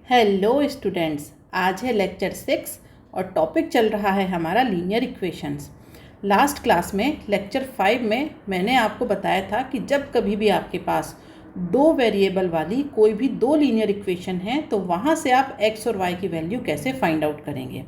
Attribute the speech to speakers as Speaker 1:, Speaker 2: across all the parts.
Speaker 1: Hello students, आज है lecture 6 और टॉपिक चल रहा है हमारा लीनियर इक्वेशंस। लास्ट क्लास में लेक्चर 5 में मैंने आपको बताया था कि जब कभी भी आपके पास दो वेरिएबल वाली कोई भी दो लीनियर इक्वेशन है तो वहाँ से आप x और y की वैल्यू कैसे फाइंड आउट करेंगे।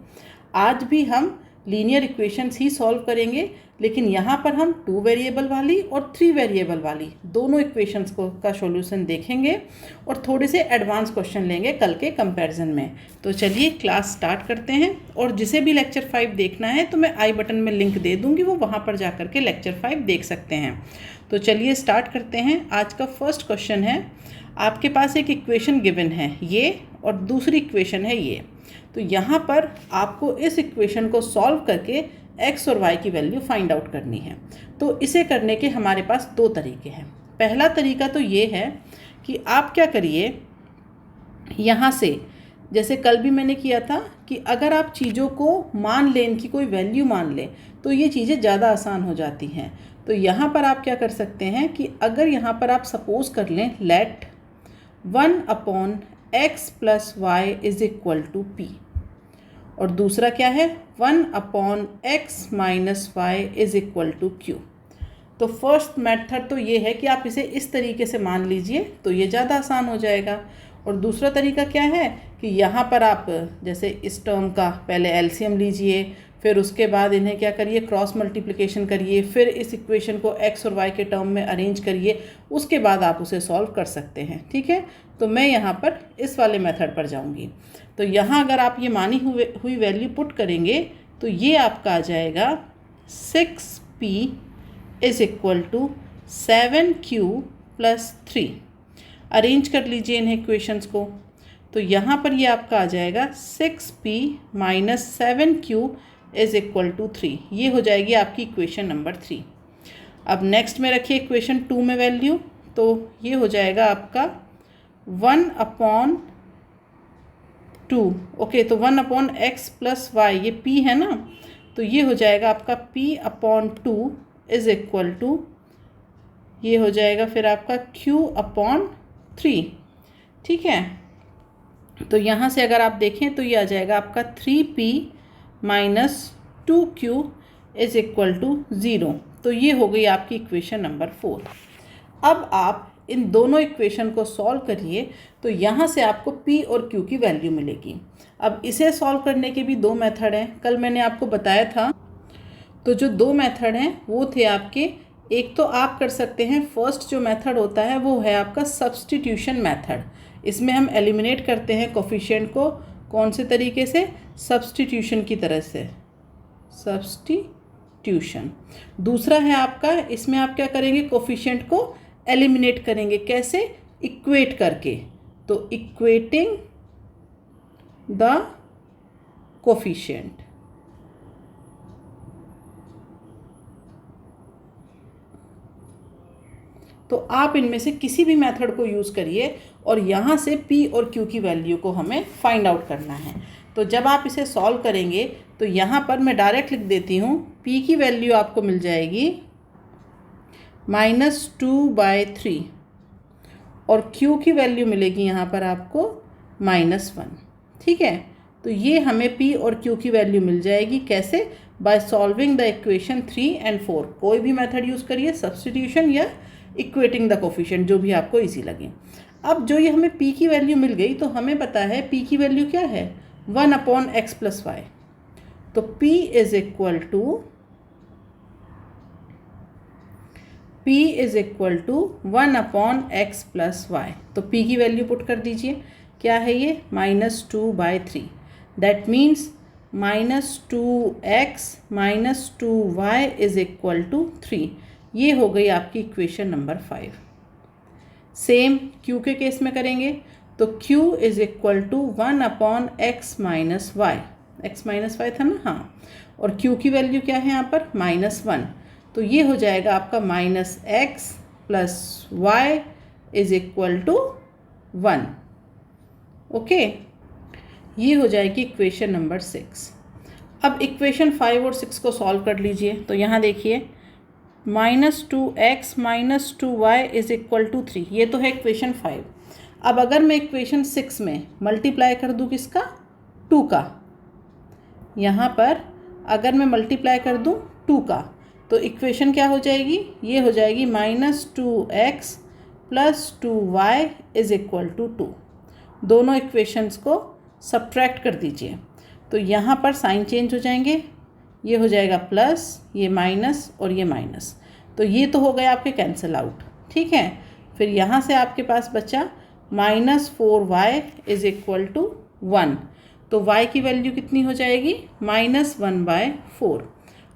Speaker 1: आज भी हम लीनियर इक्वेशंस ही सॉल्व करेंगे, लेकिन यहाँ पर हम 2 वेरिएबल वाली और 3 वेरिएबल वाली दोनों इक्वेशंस का सॉल्यूशन देखेंगे और थोड़े से एडवांस क्वेश्चन लेंगे कल के कंपैरिजन में। तो चलिए क्लास स्टार्ट करते हैं। और जिसे भी लेक्चर 5 देखना है तो मैं आई बटन में लिंक दे दूँगी, वो वहाँ पर जा कर के लेक्चर 5 देख सकते हैं। तो चलिए स्टार्ट करते हैं। आज का फर्स्ट क्वेश्चन है, आपके पास एक इक्वेशन गिवन है ये और दूसरी इक्वेशन है ये। तो यहाँ पर आपको इस इक्वेशन को सॉल्व करके x और y की वैल्यू फाइंड आउट करनी है। तो इसे करने के हमारे पास दो तरीके हैं। पहला तरीका तो ये है कि आप क्या करिए, यहाँ से जैसे कल भी मैंने किया था कि अगर आप चीज़ों को मान लें, इनकी कोई वैल्यू मान लें तो ये चीज़ें ज़्यादा आसान हो जाती हैं। तो यहाँ पर आप क्या कर सकते हैं कि अगर यहाँ पर आप सपोज़ कर लें लेट 1/x + y = p, और दूसरा क्या है 1/x - y = q। तो फर्स्ट मेथड तो ये है कि आप इसे इस तरीके से मान लीजिए तो ये ज़्यादा आसान हो जाएगा। और दूसरा तरीका क्या है कि यहाँ पर आप जैसे इस टर्म का पहले एलसीएम लीजिए, फिर उसके बाद इन्हें क्या करिए क्रॉस मल्टीप्लिकेशन करिए, फिर इस इक्वेशन को x और y के टर्म में अरेंज करिए, उसके बाद आप उसे सॉल्व कर सकते हैं। ठीक है, तो मैं यहाँ पर इस वाले मेथड पर जाऊँगी। तो यहाँ अगर आप ये मानी हुई वैल्यू पुट करेंगे तो ये आपका आ जाएगा 6p = 7q + 3। अरेंज कर लीजिए इन इक्वेशंस को। तो यहाँ पर ये आपका आ जाएगा 6p - 7q = 3। ये हो जाएगी आपकी इक्वेशन नंबर 3। अब नेक्स्ट में रखिए इक्वेशन 2 में वैल्यू, तो ये हो जाएगा आपका 1/2। ओके, तो 1/x + y, ये p है ना, तो ये हो जाएगा आपका p/2 = ये हो जाएगा फिर आपका q/3। ठीक है, तो यहाँ से अगर आप देखें तो ये आ जाएगा आपका 3p - 2q = 0। तो ये हो गई आपकी इक्वेशन नंबर 4। अब आप इन दोनों इक्वेशन को सॉल्व करिए तो यहाँ से आपको p और q की वैल्यू मिलेगी। अब इसे सॉल्व करने के भी दो मेथड हैं, कल मैंने आपको बताया था। तो जो दो मेथड हैं वो थे आपके, एक तो आप कर सकते हैं, फर्स्ट जो मेथड होता है वो है आपका सब्स्टिट्यूशन मेथड। इसमें हम एलिमिनेट करते हैं कोफिशिएंट को, कौन से तरीके से, सब्स्टिट्यूशन की तरह से, सब्स्टिट्यूशन। दूसरा है आपका, इसमें आप क्या करेंगे, कोफिशिएंट को एलिमिनेट करेंगे, कैसे, इक्वेट करके। तो इक्वेटिंग द कोफिशिएंट। तो आप इनमें से किसी भी मेथड को यूज़ करिए और यहाँ से p और q की वैल्यू को हमें फाइंड आउट करना है। तो जब आप इसे सॉल्व करेंगे तो यहाँ पर मैं डायरेक्ट लिख देती हूँ, p की वैल्यू आपको मिल जाएगी -2/3 और q की वैल्यू मिलेगी यहाँ पर आपको -1। ठीक है, तो ये हमें p और q की वैल्यू मिल जाएगी कैसे, बाय सॉल्विंग द इक्वेशन 3 और 4। कोई भी मेथड यूज़ करिए, सब्स्टिट्यूशन या इक्वेटिंग द कोफिशिएंट, जो भी आपको इजी लगे। अब जो ये हमें p की वैल्यू मिल गई तो हमें पता है p की वैल्यू क्या है, 1/x + y। तो p = 1/x + y। तो p की वैल्यू पुट कर दीजिए, क्या है ये, -2/3। That means -2x - 2y = 3। ये हो गई आपकी इक्वेशन नंबर 5। सेम q के केस में करेंगे तो q = 1/x - y। x - y था ना, हाँ, और q की वैल्यू क्या है यहाँ पर, -1। तो ये हो जाएगा आपका -x + y = 1। ओके, ये हो जाएगी इक्वेशन नंबर 6। अब इक्वेशन 5 और 6 को सॉल्व कर लीजिए। तो यहाँ देखिए -2x - 2y = 3, ये तो है इक्वेशन 5। अब अगर मैं इक्वेशन 6 में मल्टीप्लाई कर दूँ किसका, 2 का, यहाँ पर अगर मैं मल्टीप्लाई कर दूँ 2 का, तो इक्वेशन क्या हो जाएगी, ये हो जाएगी -2x + 2y is equal to 2। दोनों इक्वेशंस को सब्ट्रैक्ट कर दीजिए, तो यहाँ पर साइन चेंज हो जाएंगे, ये हो जाएगा प्लस, ये माइनस और ये माइनस, तो ये तो हो गया आपके कैंसिल आउट। ठीक है, फिर यहाँ से आपके पास बचा -4y इज़ इक्वल टू 1, तो y की वैल्यू कितनी हो जाएगी, -1/4।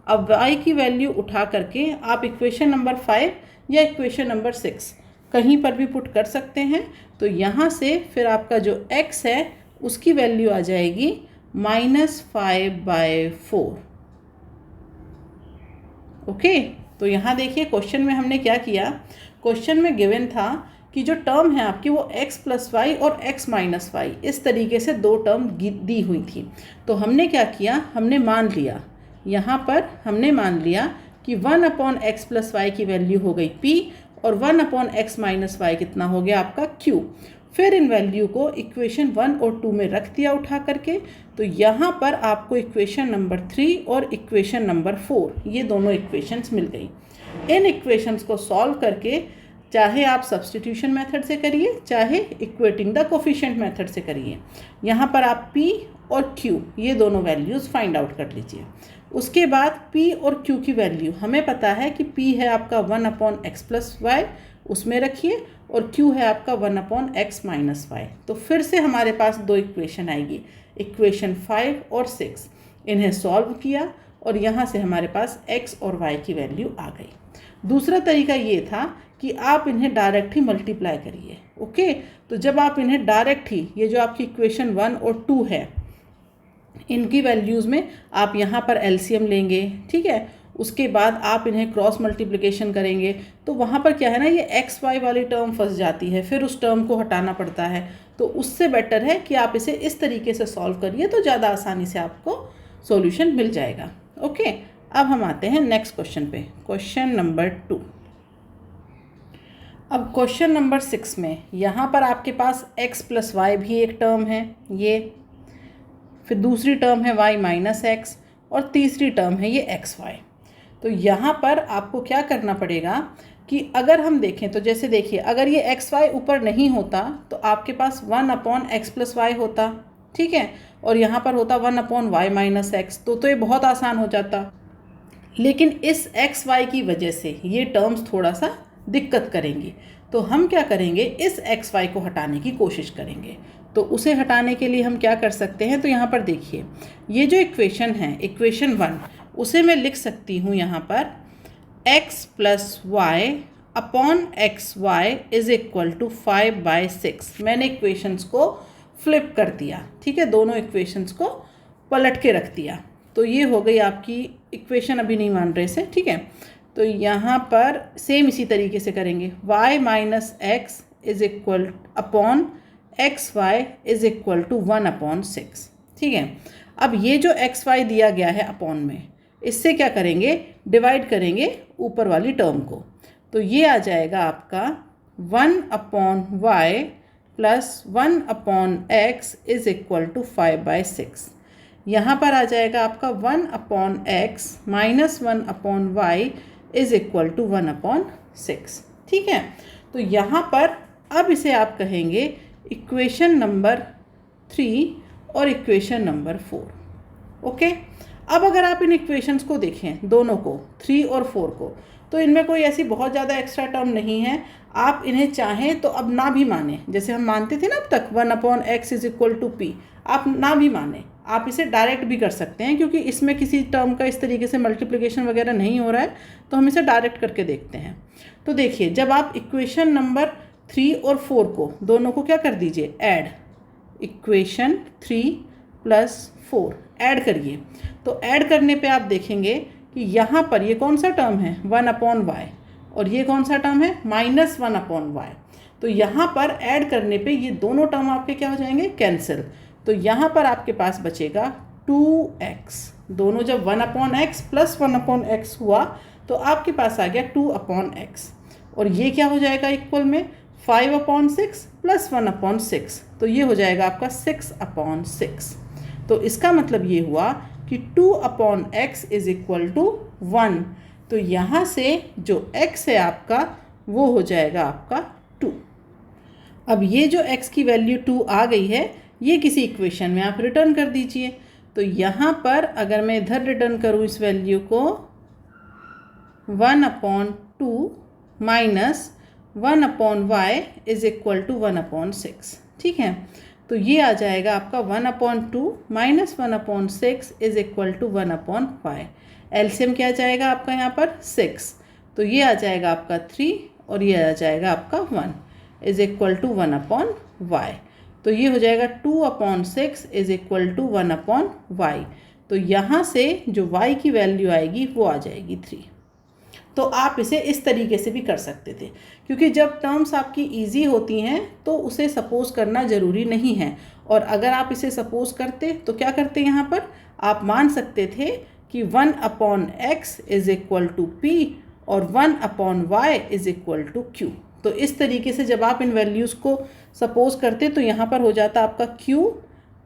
Speaker 1: अब y की वैल्यू उठा करके आप इक्वेशन नंबर 5 या इक्वेशन नंबर 6 कहीं पर भी पुट कर सकते हैं, तो यहाँ से फिर आपका जो x है उसकी वैल्यू आ जाएगी -5/4। ओके, तो यहाँ देखिए क्वेश्चन में हमने क्या किया, क्वेश्चन में गिवन था कि जो टर्म है आपकी वो x + y और x - y, इस तरीके से दो टर्म दी हुई थी। तो हमने क्या किया, हमने मान लिया, यहाँ पर हमने मान लिया कि 1/x + y की वैल्यू हो गई p और 1/x - y कितना हो गया आपका q। फिर इन वैल्यू को इक्वेशन 1 और 2 में रख दिया उठा करके, तो यहाँ पर आपको इक्वेशन नंबर 3 और इक्वेशन नंबर 4 ये दोनों इक्वेशंस मिल गई। इन इक्वेशंस को सॉल्व करके चाहे आप सब्स्टिट्यूशन मेथड से करिए, चाहे इक्वेटिंग द कोफिशिएंट मेथड से करिए, यहाँ पर आप p और q ये दोनों वैल्यूज़ फाइंड आउट कर लीजिए। उसके बाद p और q की वैल्यू हमें पता है कि p है आपका 1/x + y, उसमें रखिए, और q है आपका 1/x - y। तो फिर से हमारे पास दो इक्वेशन आएगी, इक्वेशन 5 और 6। इन्हें सॉल्व किया और यहाँ से हमारे पास x और y की वैल्यू आ गई। दूसरा तरीका ये था कि आप इन्हें डायरेक्ट ही मल्टीप्लाई करिए। ओके, तो जब आप इन्हें डायरेक्ट ही, ये जो आपकी इक्वेशन 1 और 2 है, इनकी वैल्यूज़ में आप यहाँ पर एलसीएम लेंगे। ठीक है, उसके बाद आप इन्हें क्रॉस मल्टीप्लिकेशन करेंगे, तो वहाँ पर क्या है ना, ये एक्स वाई वाली टर्म फंस जाती है, फिर उस टर्म को हटाना पड़ता है। तो उससे बेटर है कि आप इसे इस तरीके से सॉल्व करिए, तो ज़्यादा आसानी से आपको सॉल्यूशन मिल जाएगा। ओके, अब हम आते हैं नेक्स्ट क्वेश्चन पे, क्वेश्चन नंबर 2। अब क्वेश्चन नंबर 6 में यहाँ पर आपके पास x + y भी एक टर्म है, ये फिर दूसरी टर्म है y - x और तीसरी टर्म है ये xy। तो यहाँ पर आपको क्या करना पड़ेगा कि अगर हम देखें तो जैसे देखिए, अगर ये xy ऊपर नहीं होता तो आपके पास 1/x + y होता, ठीक है, और यहाँ पर होता 1/y - x, तो ये बहुत आसान हो जाता। लेकिन इस xy की वजह से ये टर्म्स थोड़ा सा दिक्कत करेंगी, तो हम क्या करेंगे, इस xy को हटाने की कोशिश करेंगे। तो उसे हटाने के लिए हम क्या कर सकते हैं, तो यहाँ पर देखिए, ये जो इक्वेशन है, इक्वेशन 1, उसे मैं लिख सकती हूँ यहाँ पर x + y/xy is equal to 5/6। मैंने इक्वेशंस को फ्लिप कर दिया, ठीक है, दोनों इक्वेशंस को पलट के रख दिया। तो ये हो गई आपकी इक्वेशन, अभी नहीं मान रहे से, ठीक है। तो यहाँ पर सेम इसी तरीके से करेंगे, y - x is equal upon xy is equal to 1/6, ठीक है। अब ये जो xy दिया गया है अपॉन में, इससे क्या करेंगे, डिवाइड करेंगे ऊपर वाली टर्म को, तो ये आ जाएगा आपका 1/y + 1/x is equal to 5/6। यहाँ पर आ जाएगा आपका 1/x - 1/y is equal to 1/6, ठीक है। तो यहाँ पर अब इसे आप कहेंगे इक्वेशन नंबर 3 और इक्वेशन नंबर 4। ओके, अब अगर आप इन इक्वेशंस को देखें, दोनों को, 3 और 4 को, तो इनमें कोई ऐसी बहुत ज़्यादा एक्स्ट्रा टर्म नहीं है। आप इन्हें चाहें तो अब ना भी माने, जैसे हम मानते थे ना अब तक 1/x is equal to p, आप ना भी माने, आप इसे डायरेक्ट भी कर सकते हैं, क्योंकि इसमें किसी टर्म का इस तरीके से मल्टीप्लिकेशन वगैरह नहीं हो रहा है, तो हम इसे डायरेक्ट करके देखते हैं। तो देखिए, जब आप इक्वेशन नंबर 3 और 4 को, दोनों को क्या कर दीजिए, ऐड, इक्वेशन 3 + 4 ऐड करिए, तो ऐड करने पे आप देखेंगे कि यहाँ पर ये कौन सा टर्म है, 1/y, और ये कौन सा टर्म है, -1/y। तो यहाँ पर ऐड करने पे ये दोनों टर्म आपके क्या हो जाएंगे, कैंसिल। तो यहाँ पर आपके पास बचेगा 2x, दोनों जब 1/x + 1/x हुआ तो आपके पास आ गया 2/x, और ये क्या हो जाएगा इक्वल में 5/6 प्लस 1/6, तो ये हो जाएगा आपका 6/6। तो इसका मतलब ये हुआ कि 2/x इज इक्वल टू 1। तो यहाँ से जो x है आपका वो हो जाएगा आपका 2। अब ये जो x की वैल्यू 2 आ गई है, ये किसी इक्वेशन में आप रिटर्न कर दीजिए। तो यहाँ पर अगर मैं इधर रिटर्न करूँ इस वैल्यू को 1/2 minus 1/y is equal to 1/6, ठीक है। तो ये आ जाएगा आपका 1/2 minus 1/6 is equal to 1/y। LCM क्या आ जाएगा आपका यहाँ पर 6, तो ये आ जाएगा आपका 3 और ये आ जाएगा आपका 1 इज इक्वल टू 1/y। तो ये हो जाएगा 2/6 इज इक्वल टू 1/y। तो यहाँ से जो y की वैल्यू आएगी वो आ जाएगी 3। तो आप इसे इस तरीके से भी कर सकते थे, क्योंकि जब टर्म्स आपकी इजी होती हैं तो उसे सपोज करना ज़रूरी नहीं है। और अगर आप इसे सपोज करते तो क्या करते यहाँ पर आप मान सकते थे कि 1/x is equal to p और 1/y is equal to q। तो इस तरीके से जब आप इन वैल्यूज़ को सपोज करते तो यहाँ पर हो जाता आपका q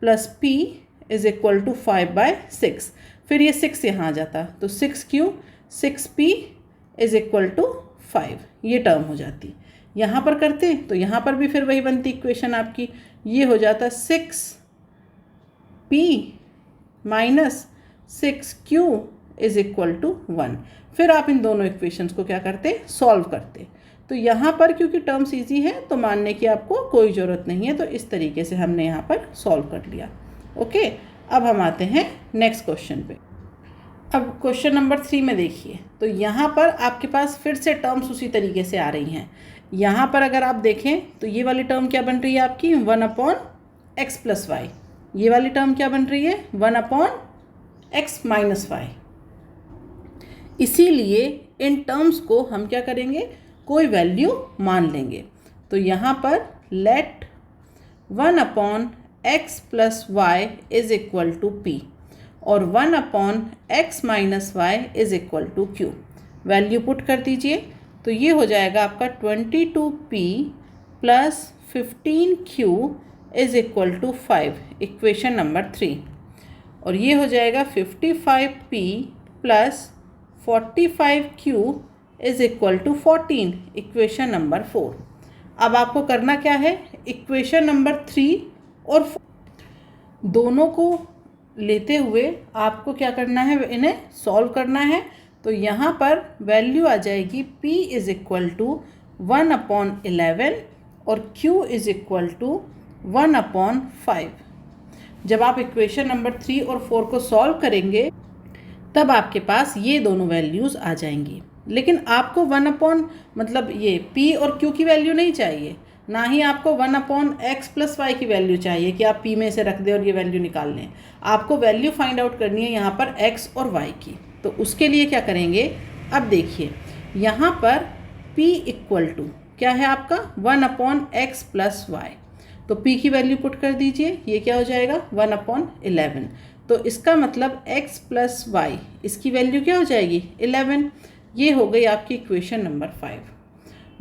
Speaker 1: plus p is equal to 5/6। फिर ये 6 यहाँ आ जाता, तो 6q 6p is equal to 5, ये टर्म हो जाती। यहाँ पर करते तो यहाँ पर भी फिर वही बनती इक्वेशन आपकी, ये हो जाता 6p minus 6q is equal to 1। फिर आप इन दोनों इक्वेशंस को क्या करते, सॉल्व करते। तो यहाँ पर क्योंकि टर्म्स इजी है तो मानने की आपको कोई ज़रूरत नहीं है, तो इस तरीके से हमने यहाँ पर सॉल्व कर लिया। ओके, अब हम आते हैं नेक्स्ट क्वेश्चन पे। अब क्वेश्चन नंबर 3 में देखिए, तो यहाँ पर आपके पास फिर से टर्म्स उसी तरीके से आ रही हैं। यहाँ पर अगर आप देखें तो ये वाली टर्म क्या बन रही है आपकी 1/x प्लस वाई। ये वाली टर्म क्या बन रही है 1/x माइनस वाई। इसीलिए इन टर्म्स को हम क्या करेंगे, कोई वैल्यू मान लेंगे। तो यहाँ पर let 1/x plus y is equal to p और 1/x minus y is equal to q। Value put कर दीजिए, तो ये हो जाएगा आपका 22p plus 15q is equal to 5, equation number 3। और ये हो जाएगा 55p plus 45q is equal to 14, equation number 4। अब आपको करना क्या है, इक्वेशन नंबर 3 और 4 दोनों को लेते हुए आपको क्या करना है, इन्हें सॉल्व करना है। तो यहाँ पर वैल्यू आ जाएगी p इज इक्वल टू 1/11 और q इज इक्वल टू 1/5। जब आप इक्वेशन नंबर 3 और 4 को सॉल्व करेंगे तब आपके पास ये दोनों वैल्यूज़ आ जाएंगी। लेकिन आपको मतलब ये p और q की वैल्यू नहीं चाहिए, ना ही आपको 1/x प्लस वाई की वैल्यू चाहिए कि आप p में से रख दें और ये वैल्यू निकाल लें। आपको वैल्यू फाइंड आउट करनी है यहाँ पर x और y की। तो उसके लिए क्या करेंगे, अब देखिए यहाँ पर p इक्वल टू क्या है आपका 1/x प्लस वाई। तो p की वैल्यू पुट कर दीजिए, ये क्या हो जाएगा 1/11। तो इसका मतलब x प्लस वाई, इसकी वैल्यू क्या हो जाएगी 11। ये हो गई आपकी इक्वेशन नंबर 5।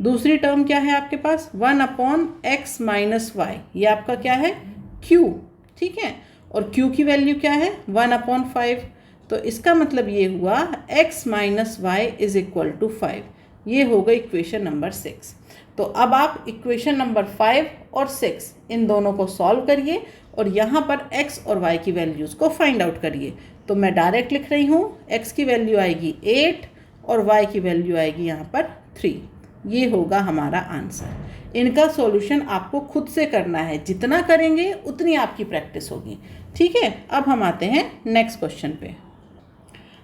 Speaker 1: दूसरी टर्म क्या है आपके पास 1/x माइनस वाई, ये आपका क्या है q, ठीक है। और q की वैल्यू क्या है 1/5। तो इसका मतलब ये हुआ x minus y is equal to 5। ये हो गई इक्वेशन नंबर 6। तो अब आप इक्वेशन नंबर 5 और 6 इन दोनों को सॉल्व करिए और यहाँ पर x और y की वैल्यूज़ को फाइंड आउट करिए। तो मैं डायरेक्ट लिख रही हूँ, x की वैल्यू आएगी 8 और y की वैल्यू आएगी यहाँ पर 3। ये होगा हमारा आंसर। इनका सॉल्यूशन आपको खुद से करना है, जितना करेंगे उतनी आपकी प्रैक्टिस होगी, ठीक है। अब हम आते हैं नेक्स्ट क्वेश्चन पे।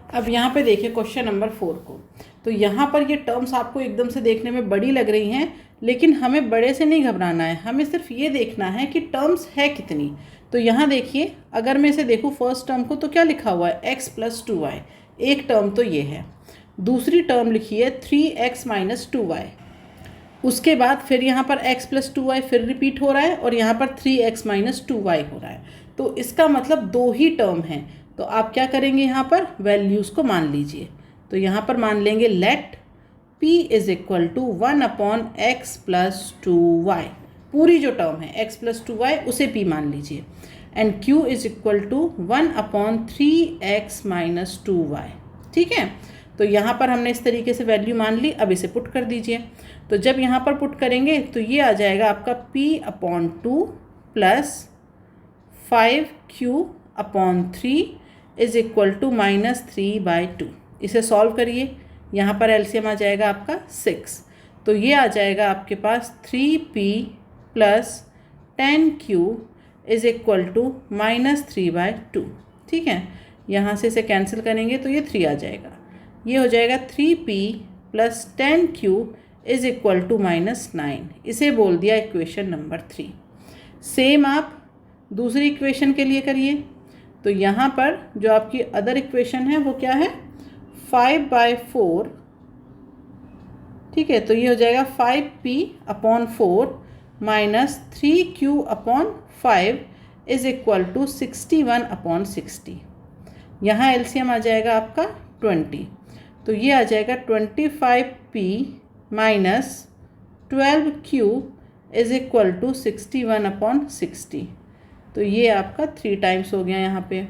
Speaker 1: अब यहाँ पे देखिए क्वेश्चन नंबर 4 को। तो यहाँ पर ये टर्म्स आपको एकदम से देखने में बड़ी लग रही हैं, लेकिन हमें बड़े से नहीं घबराना है, हमें सिर्फ ये देखना है कि टर्म्स है कितनी। तो यहाँ देखिए, अगर मैं इसे देखूँ फर्स्ट टर्म को तो क्या लिखा हुआ है x प्लस 2y, एक टर्म तो ये है। दूसरी टर्म लिखी है 3x माइनस 2y। उसके बाद फिर यहाँ पर x प्लस 2y फिर रिपीट हो रहा है और यहाँ पर 3x माइनस 2y हो रहा है। तो इसका मतलब 2 ही टर्म हैं। तो आप क्या करेंगे, यहाँ पर वैल्यूज़ को मान लीजिए। तो यहाँ पर मान लेंगे let P is equal to 1/x+2y, पूरी जो टर्म है x+2y उसे P मान लीजिए, and Q is equal to 1/3x-2y। ठीक है, तो यहाँ पर हमने इस तरीके से वैल्यू मान ली। अब इसे पुट कर दीजिए। तो जब यहाँ पर पुट करेंगे तो ये आ जाएगा आपका P/2 plus 5Q/3 is equal to -3/2। इसे सॉल्व करिए, यहाँ पर एलसीएम आ जाएगा आपका 6, तो ये आ जाएगा आपके पास 3P plus 10Q is equal to -3/2। ठीक है, यहाँ से इसे कैंसिल करेंगे तो ये 3 आ जाएगा। ये हो जाएगा 3P plus 10Q is equal to -9। इसे बोल दिया इक्वेशन नंबर 3। सेम आप दूसरी इक्वेशन के लिए करिए। तो यहाँ पर जो आपकी अदर इक्वेशन है वो क्या है, 5/4। ठीक है, तो ये हो जाएगा 5P/4 minus 3Q/5 is equal to 61/60। यहाँ एलसीएम आ जाएगा आपका 20, तो ये आ जाएगा 25P minus 12Q is equal to 61/60। तो ये आपका 3 टाइम्स हो गया यहाँ पे,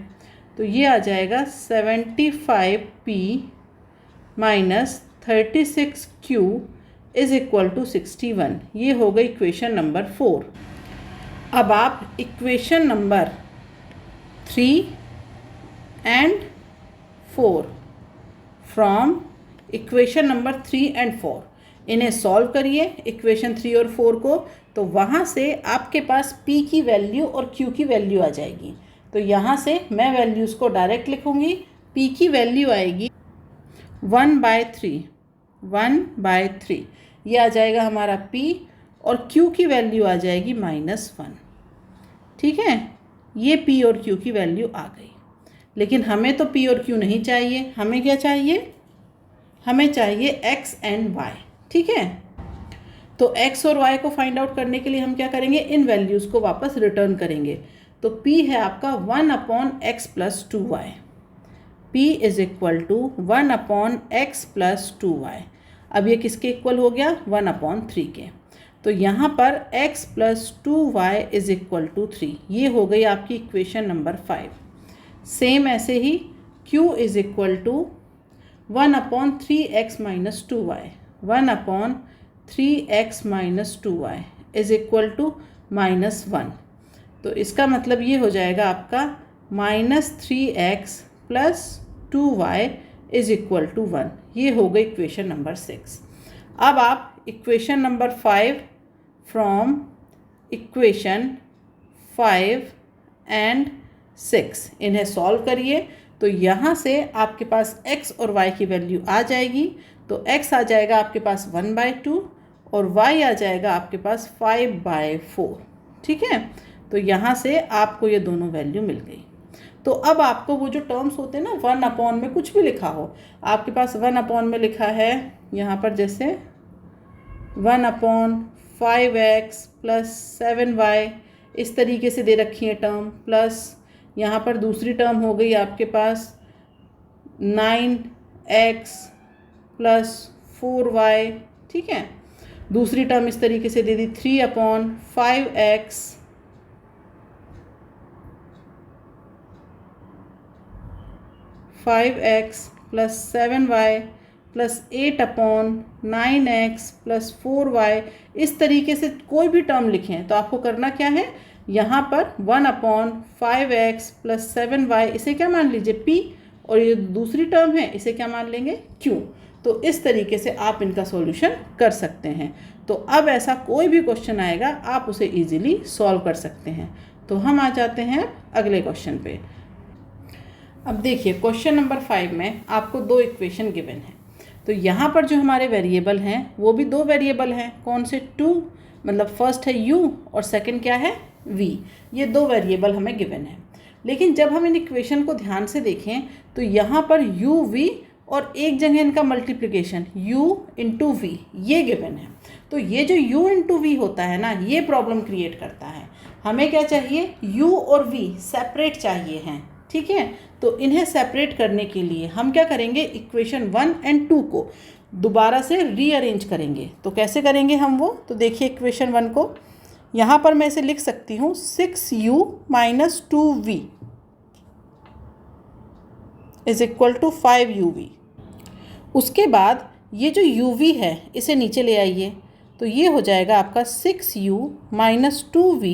Speaker 1: तो ये आ जाएगा 75P minus 36Q is equal to 61। ये हो गई इक्वेशन नंबर 4। अब आप equation number 3 and 4 from equation number 3 and 4 इन्हें सॉल्व करिए, इक्वेशन 3 और 4 को। तो वहाँ से आपके पास P की वैल्यू और Q की वैल्यू आ जाएगी। तो यहाँ से मैं वैल्यूज़ को डायरेक्ट लिखूँगी। P की वैल्यू आएगी 1/3, ये आ जाएगा हमारा P, और Q की वैल्यू आ जाएगी -1। ठीक है, ये P और Q की वैल्यू आ गई। लेकिन हमें तो P और Q नहीं चाहिए, हमें क्या चाहिए, हमें चाहिए X एंड Y। ठीक है, तो X और Y को फाइंड आउट करने के लिए हम क्या करेंगे, इन वैल्यूज़ को वापस रिटर्न करेंगे। तो P है आपका 1/x+2y, P is equal to 1/x+2y। अब ये किसके इक्वल हो गया, 1/3 के। तो यहाँ पर x+2y इज इक्वल टू 3। ये हो गई आपकी इक्वेशन नंबर 5। सेम ऐसे ही Q is equal to 1/3x-2y, 1/3x-2y is equal to -1। तो इसका मतलब ये हो जाएगा आपका -3x + 2y is equal to 1। ये हो गई इक्वेशन नंबर 6। अब आप equation number 5 from equation 5 and 6 इन्हें सॉल्व करिए। तो यहाँ से आपके पास x और y की वैल्यू आ जाएगी। तो x आ जाएगा आपके पास 1/2 और y आ जाएगा आपके पास 5/4। ठीक है, तो यहाँ से आपको ये दोनों वैल्यू मिल गई। तो अब आपको वो जो टर्म्स होते हैं ना, 1/ में कुछ भी लिखा हो, आपके पास 1/ में लिखा है यहाँ पर, जैसे 1/5x + 7y इस तरीके से दे रखी है टर्म, प्लस यहाँ पर दूसरी टर्म हो गई आपके पास 9x + 4y। ठीक है, दूसरी टर्म इस तरीके से दे दी 3/5x + 7y + 8/9x + 4y। इस तरीके से कोई भी टर्म लिखें तो आपको करना क्या है, यहाँ पर 1/5x + 7y इसे क्या मान लीजिए P, और ये दूसरी टर्म है इसे क्या मान लेंगे Q। तो इस तरीके से आप इनका सॉल्यूशन कर सकते हैं। तो अब ऐसा कोई भी क्वेश्चन आएगा आप उसे इजीली सॉल्व कर सकते हैं। तो हम आ जाते हैं अगले क्वेश्चन पे। अब देखिए क्वेश्चन नंबर 5 में आपको 2 इक्वेशन गिवन है। तो यहाँ पर जो हमारे वेरिएबल हैं वो भी 2 वेरिएबल हैं। कौन से 2, मतलब फर्स्ट है u और सेकंड क्या है v। ये 2 वेरिएबल हमें गिवन है। लेकिन जब हम इन इक्वेशन को ध्यान से देखें तो यहाँ पर u v और एक जगह इनका मल्टीप्लिकेशन u × v ये गिवन है। तो ये जो u × v होता है ना, ये प्रॉब्लम क्रिएट करता है। हमें क्या चाहिए, u और v सेपरेट चाहिए हैं। ठीक है, तो इन्हें सेपरेट करने के लिए हम क्या करेंगे, इक्वेशन 1 एंड 2 को दोबारा से रीअरेंज करेंगे। तो कैसे करेंगे हम वो, तो देखिए इक्वेशन 1 को यहाँ पर मैं इसे लिख सकती हूँ 6u minus 2v is equal to 5uv। उसके बाद ये जो uv है इसे नीचे ले आइए, तो ये हो जाएगा आपका 6u minus 2v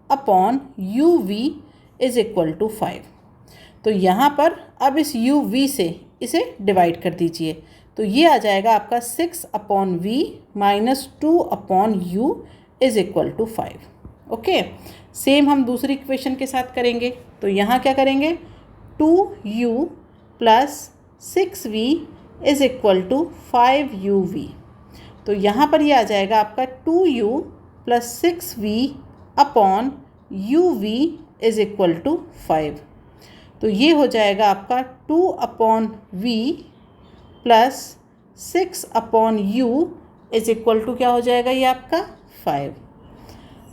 Speaker 1: upon uv is equal to 5। तो यहाँ पर अब इस uv से इसे डिवाइड कर दीजिए, तो ये आ जाएगा आपका 6 upon v minus 2 upon u is equal to 5। Okay, same हम दूसरी इक्वेशन के साथ करेंगे। तो यहाँ क्या करेंगे, 2u plus 6v is equal to 5uv। तो यहाँ पर ये आ जाएगा आपका 2u plus 6v upon uv is equal to 5। तो ये हो जाएगा आपका 2 upon v plus 6 upon u is equal to क्या हो जाएगा, ये आपका 5।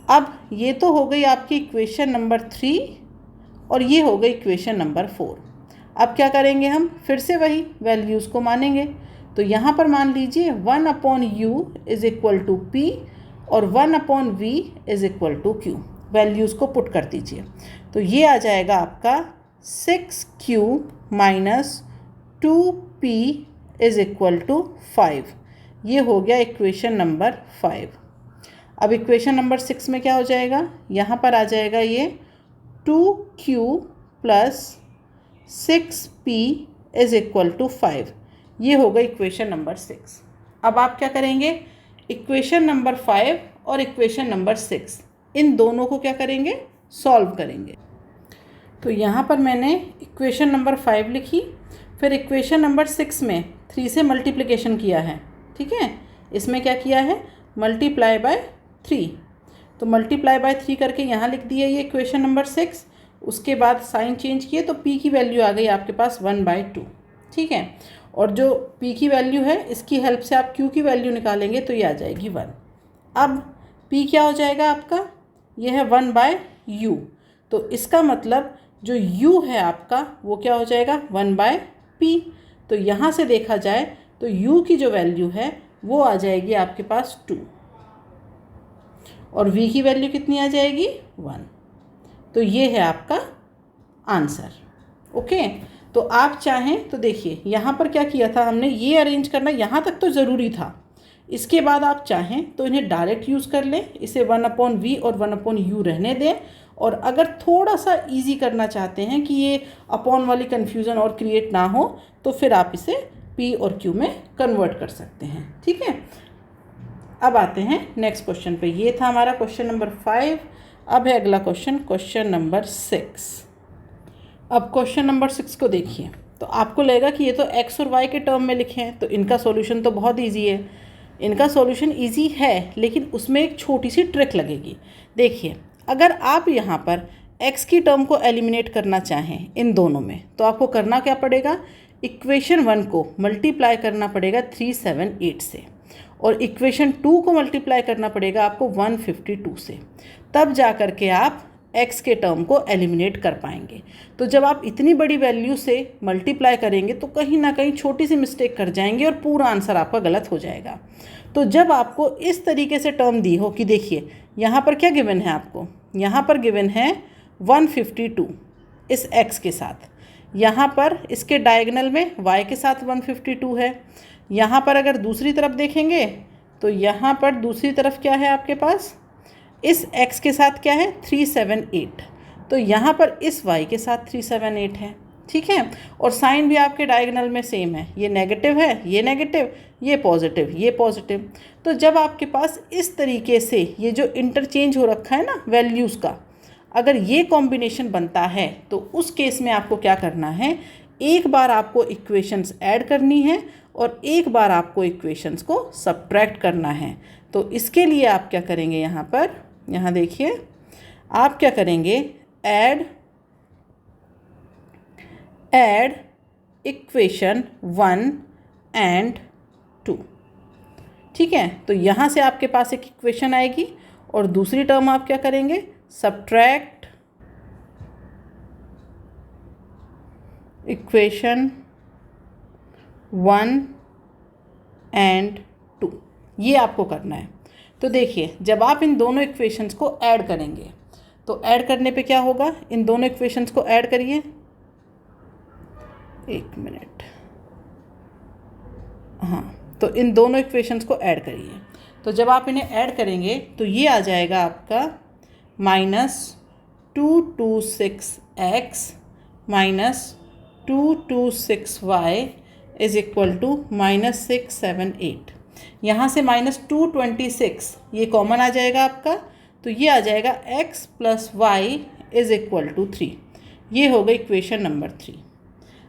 Speaker 1: अब ये तो हो गई आपकी इक्वेशन नंबर 3 और ये हो गई इक्वेशन नंबर 4। अब क्या करेंगे, हम फिर से वही वैल्यूज़ को मानेंगे। तो यहाँ पर मान लीजिए 1 upon u is equal to p और 1 upon v is equal to q। Values को पुट कर दीजिए, तो ये आ जाएगा आपका 6q minus 2p is equal to 5। ये हो गया इक्वेशन नंबर 5। अब इक्वेशन नंबर 6 में क्या हो जाएगा, यहाँ पर आ जाएगा ये 2q plus 6p is equal to 5। ये होगा इक्वेशन नंबर 6। अब आप क्या करेंगे, इक्वेशन नंबर 5 और इक्वेशन नंबर 6 इन दोनों को क्या करेंगे, सॉल्व करेंगे। तो यहाँ पर मैंने इक्वेशन नंबर 5 लिखी, फिर इक्वेशन नंबर 6 में 3 से मल्टीप्लिकेशन किया है। ठीक है, इसमें क्या किया है, मल्टीप्लाई बाय 3। तो मल्टीप्लाई बाय 3 करके यहाँ लिख दिया ये इक्वेशन नंबर 6। उसके बाद साइन चेंज किए तो p की वैल्यू आ गई आपके पास 1/2। ठीक है, और जो p की वैल्यू है इसकी हेल्प से आप q की वैल्यू निकालेंगे तो ये आ जाएगी 1। अब p क्या हो जाएगा आपका, ये है 1/u। तो इसका मतलब जो u है आपका वो क्या हो जाएगा, 1/p। तो यहाँ से देखा जाए तो u की जो वैल्यू है वो आ जाएगी आपके पास 2 और v की वैल्यू कितनी आ जाएगी, 1। तो ये है आपका आंसर। ओके, तो आप चाहें तो देखिए यहाँ पर क्या किया था हमने, ये अरेंज करना यहाँ तक तो ज़रूरी था। इसके बाद आप चाहें तो इन्हें डायरेक्ट यूज़ कर लें, इसे 1/v और 1/u रहने दें। और अगर थोड़ा सा इजी करना चाहते हैं कि ये अपॉन वाली कन्फ्यूज़न और क्रिएट ना हो, तो फिर आप इसे p और q में कन्वर्ट कर सकते हैं। ठीक है, अब आते हैं नेक्स्ट क्वेश्चन पे। ये था हमारा क्वेश्चन नंबर 5। अब है अगला क्वेश्चन, क्वेश्चन नंबर 6। अब क्वेश्चन नंबर 6 को देखिए, तो आपको लगेगा कि ये तो x और y के टर्म में लिखे हैं, तो इनका सॉल्यूशन तो बहुत इजी है। इनका सॉल्यूशन इजी है, लेकिन उसमें एक छोटी सी ट्रिक लगेगी। देखिए, अगर आप यहाँ पर x की टर्म को एलिमिनेट करना चाहें इन दोनों में, तो आपको करना क्या पड़ेगा, इक्वेशन 1 को मल्टीप्लाई करना पड़ेगा 378 से और इक्वेशन 2 को मल्टीप्लाई करना पड़ेगा आपको 152 से। तब जा कर के आप x के टर्म को एलिमिनेट कर पाएंगे। तो जब आप इतनी बड़ी वैल्यू से मल्टीप्लाई करेंगे तो कहीं ना कहीं छोटी सी मिस्टेक कर जाएंगे और पूरा आंसर आपका गलत हो जाएगा। तो जब आपको इस तरीके से टर्म दी हो कि देखिए यहाँ पर क्या गिवन है, आपको यहाँ पर गिवन है 152 इस x के साथ, यहाँ पर इसके डायगोनल में y के साथ 152 है। यहाँ पर अगर दूसरी तरफ देखेंगे तो यहाँ पर दूसरी तरफ क्या है आपके पास, इस x के साथ क्या है 378, तो यहाँ पर इस y के साथ 378 है। ठीक है, और साइन भी आपके डायगोनल में सेम है, ये नेगेटिव है, ये नेगेटिव, ये पॉजिटिव, ये पॉजिटिव। तो जब आपके पास इस तरीके से ये जो इंटरचेंज हो रखा है ना वैल्यूज़ का, अगर ये कॉम्बिनेशन बनता है तो उस केस में आपको क्या करना है, एक बार आपको इक्वेशंस ऐड करनी है और एक बार आपको इक्वेशंस को सब्ट्रैक्ट करना है। तो इसके लिए आप क्या करेंगे, यहाँ पर यहाँ देखिए आप क्या करेंगे, ऐड इक्वेशन 1 एंड 2। ठीक है, तो यहाँ से आपके पास एक इक्वेशन आएगी और दूसरी टर्म आप क्या करेंगे, सब्ट्रैक्ट इक्वेशन 1 एंड 2। ये आपको करना है। तो देखिए, जब आप इन दोनों इक्वेशंस को ऐड करेंगे तो ऐड करने पे क्या होगा, इन दोनों इक्वेशंस को ऐड करिए, एक मिनट, हाँ, तो इन दोनों इक्वेशंस को ऐड करिए। तो जब आप इन्हें ऐड करेंगे तो ये आ जाएगा आपका -226x minus 226y is equal to -678। यहाँ से -226 ये कॉमन आ जाएगा आपका, तो ये आ जाएगा x plus y is equal to 3। ये हो गई इक्वेशन नंबर 3।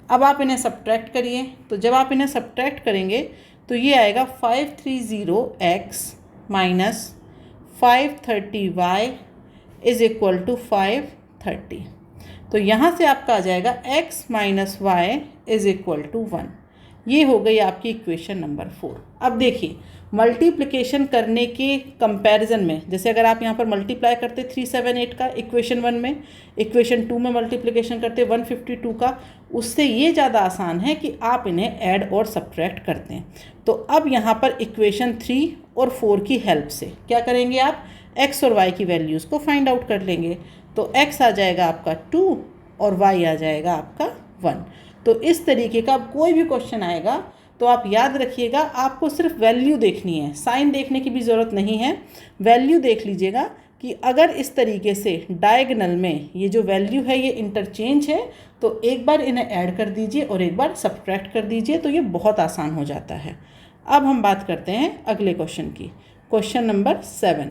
Speaker 1: अब आप इन्हें सब्ट्रैक्ट करिए। तो जब आप इन्हें सब्ट्रैक्ट करेंगे तो ये आएगा 530x minus 530y is equal to 530। तो यहाँ से आपका आ जाएगा x minus y is equal to 1। ये हो गई आपकी इक्वेशन नंबर 4। अब देखिए, मल्टीप्लिकेशन करने के कंपैरिजन में, जैसे अगर आप यहाँ पर मल्टीप्लाई करते 378 का इक्वेशन 1 में, इक्वेशन 2 में मल्टीप्लिकेशन करते 152 का, उससे ये ज़्यादा आसान है कि आप इन्हें ऐड और सब्ट्रैक्ट करते हैं। तो अब यहाँ पर इक्वेशन 3 और 4 की हेल्प से क्या करेंगे, आप x और y की वैल्यूज़ को फाइंड आउट कर लेंगे। तो x आ जाएगा आपका 2 और y आ जाएगा आपका 1। तो इस तरीके का कोई भी क्वेश्चन आएगा तो आप याद रखिएगा, आपको सिर्फ वैल्यू देखनी है, साइन देखने की भी ज़रूरत नहीं है। वैल्यू देख लीजिएगा कि अगर इस तरीके से डायगोनल में ये जो वैल्यू है ये इंटरचेंज है तो एक बार इन्हें ऐड कर दीजिए और एक बार सब्ट्रैक्ट कर दीजिए, तो ये बहुत आसान हो जाता है। अब हम बात करते हैं अगले क्वेश्चन की, क्वेश्चन नंबर 7।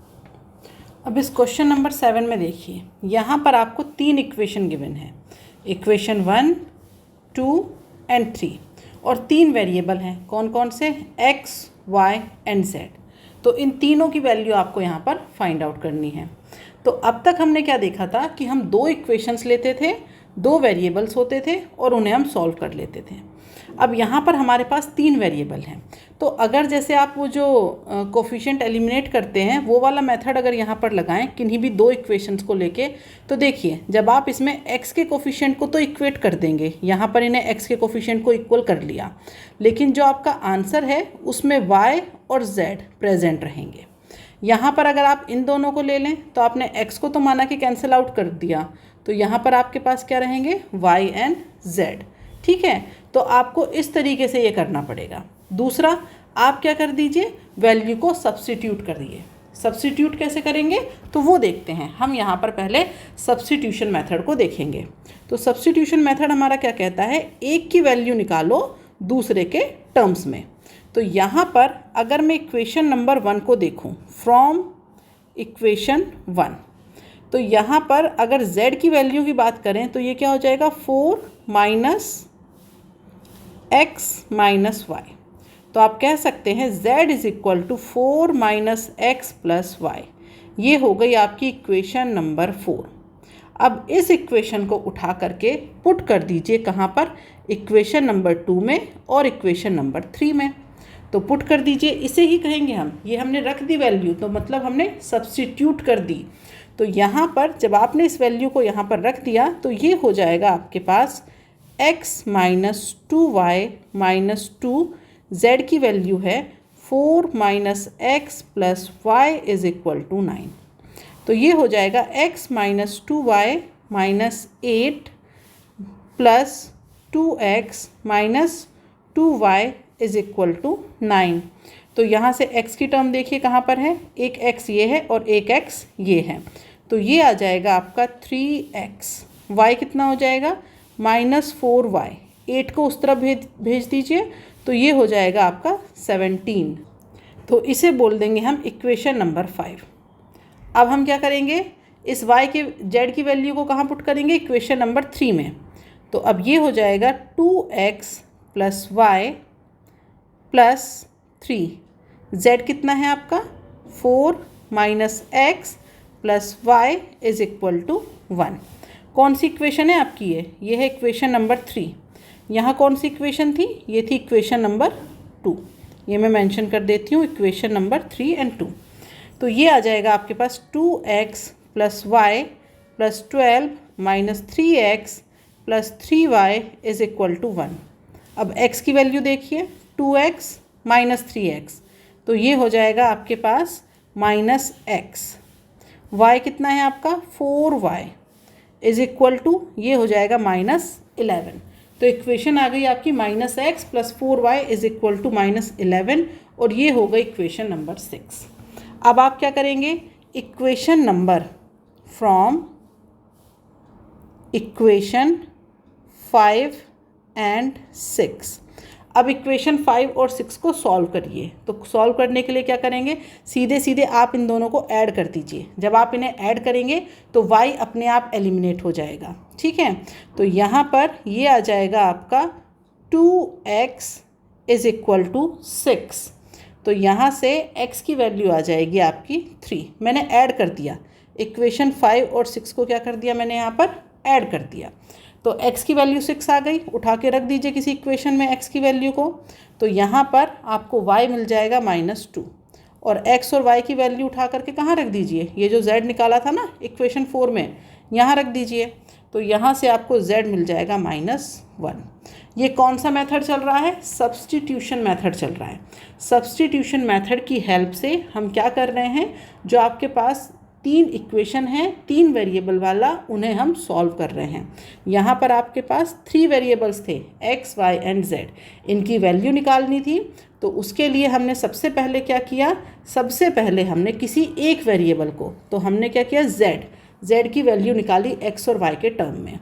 Speaker 1: अब इस क्वेश्चन नंबर 7 में देखिए, यहाँ पर आपको 3 इक्वेशन गिवन है, इक्वेशन 1, 2 एंड 3, और 3 वेरिएबल हैं। कौन कौन से, x, y एंड z। तो इन तीनों की वैल्यू आपको यहाँ पर फाइंड आउट करनी है। तो अब तक हमने क्या देखा था कि हम 2 इक्वेशंस लेते थे, 2 वेरिएबल्स होते थे और उन्हें हम सॉल्व कर लेते थे। अब यहाँ पर हमारे पास 3 वेरिएबल हैं। तो अगर जैसे आप वो जो कोफिशिएंट एलिमिनेट करते हैं वो वाला मेथड अगर यहाँ पर लगाएं किन्हीं भी 2 इक्वेशंस को लेके, तो देखिए जब आप इसमें x के कोफिशिएंट को तो इक्वेट कर देंगे, यहाँ पर इन्हें x के कोफिशिएंट को इक्वल कर लिया, लेकिन जो आपका आंसर है उसमें y और z प्रेजेंट रहेंगे। यहाँ पर अगर आप इन दोनों को ले लें तो आपने x को तो माना कि कैंसिल आउट कर दिया, तो यहाँ पर आपके पास क्या रहेंगे, y एंड z। ठीक है, तो आपको इस तरीके से ये करना पड़ेगा। दूसरा, आप क्या कर दीजिए, वैल्यू को सब्स्टिट्यूट करिए। सब्स्टिट्यूट कैसे करेंगे तो वो देखते हैं। हम यहाँ पर पहले सब्स्टिट्यूशन मेथड को देखेंगे। तो सब्स्टिट्यूशन मेथड हमारा क्या कहता है, एक की वैल्यू निकालो दूसरे के टर्म्स में। तो यहाँ पर अगर मैं इक्वेशन नंबर 1 को देखूँ, फ्रॉम इक्वेशन 1, तो यहाँ पर अगर z की वैल्यू की बात करें तो ये क्या हो जाएगा, 4 माइनस x माइनस वाई। तो आप कह सकते हैं z is equal to 4 minus x plus y. ये हो गई आपकी इक्वेशन नंबर 4। अब इस इक्वेशन को उठा करके पुट कर दीजिए कहाँ पर, इक्वेशन नंबर 2 में और इक्वेशन नंबर 3 में। तो पुट कर दीजिए, इसे ही कहेंगे हम, ये हमने रख दी वैल्यू, तो मतलब हमने सब्स्टिट्यूट कर दी। तो यहाँ पर जब आपने इस वैल्यू को यहाँ पर रख दिया तो ये हो जाएगा आपके पास x minus 2y minus 2, z की वैल्यू है 4 minus x plus y is equal to 9। तो ये हो जाएगा x minus 2y minus 8 plus 2x minus 2y is equal to 9। तो यहाँ से x की टर्म देखिए कहाँ पर है, एक x ये है और एक x ये है, तो ये आ जाएगा आपका 3x। y कितना हो जाएगा, -4y। 8 को उस तरफ भेज दीजिए तो ये हो जाएगा आपका 17। तो इसे बोल देंगे हम इक्वेशन नंबर 5। अब हम क्या करेंगे, इस y के z की वैल्यू को कहाँ पुट करेंगे, इक्वेशन नंबर 3 में। तो अब ये हो जाएगा 2x plus y plus 3, z कितना है आपका 4 minus x plus y is equal to 1। कौन सी इक्वेशन है आपकी, ये है इक्वेशन नंबर 3। यहाँ कौन सी इक्वेशन थी, ये थी इक्वेशन नंबर 2। ये मैं मेंशन कर देती हूँ, इक्वेशन नंबर 3 एंड 2। तो ये आ जाएगा आपके पास 2x plus y plus 12 minus 3x plus 3y is equal to 1। अब x की वैल्यू देखिए, 2x -3x, तो ये हो जाएगा आपके पास -x। y कितना है आपका 4y इज इक्वल टू, ये हो जाएगा -11। तो इक्वेशन आ गई आपकी -x + 4y is equal to -11, और ये हो गई इक्वेशन नंबर 6। अब आप क्या करेंगे, equation number from equation 5 and 6। अब इक्वेशन 5 और 6 को सॉल्व करिए। तो सॉल्व करने के लिए क्या करेंगे, सीधे सीधे आप इन दोनों को ऐड कर दीजिए। जब आप इन्हें ऐड करेंगे तो y अपने आप एलिमिनेट हो जाएगा, ठीक है। तो यहाँ पर ये आ जाएगा आपका 2x इज इक्वल टू 6। तो यहाँ से x की वैल्यू आ जाएगी आपकी 3। मैंने ऐड कर दिया, इक्वेशन 5 और 6 को क्या कर दिया मैंने यहाँ पर ऐड कर दिया। तो x की वैल्यू 6 आ गई, उठा के रख दीजिए किसी इक्वेशन में x की वैल्यू को। तो यहाँ पर आपको y मिल जाएगा -2, और x और y की वैल्यू उठा करके कहाँ रख दीजिए, ये जो z निकाला था ना इक्वेशन 4 में, यहाँ रख दीजिए। तो यहाँ से आपको z मिल जाएगा -1। ये कौन सा मेथड चल रहा है, सब्स्टिट्यूशन मेथड चल रहा है। सब्स्टिट्यूशन मेथड की हेल्प से हम क्या कर रहे हैं, जो आपके पास 3 इक्वेशन हैं 3 वेरिएबल वाला, उन्हें हम सॉल्व कर रहे हैं। यहाँ पर आपके पास 3 वेरिएबल्स थे x, y एंड z, इनकी वैल्यू निकालनी थी। तो उसके लिए हमने सबसे पहले क्या किया, सबसे पहले हमने किसी एक वेरिएबल को, तो हमने क्या किया, z की वैल्यू निकाली x और y के टर्म में।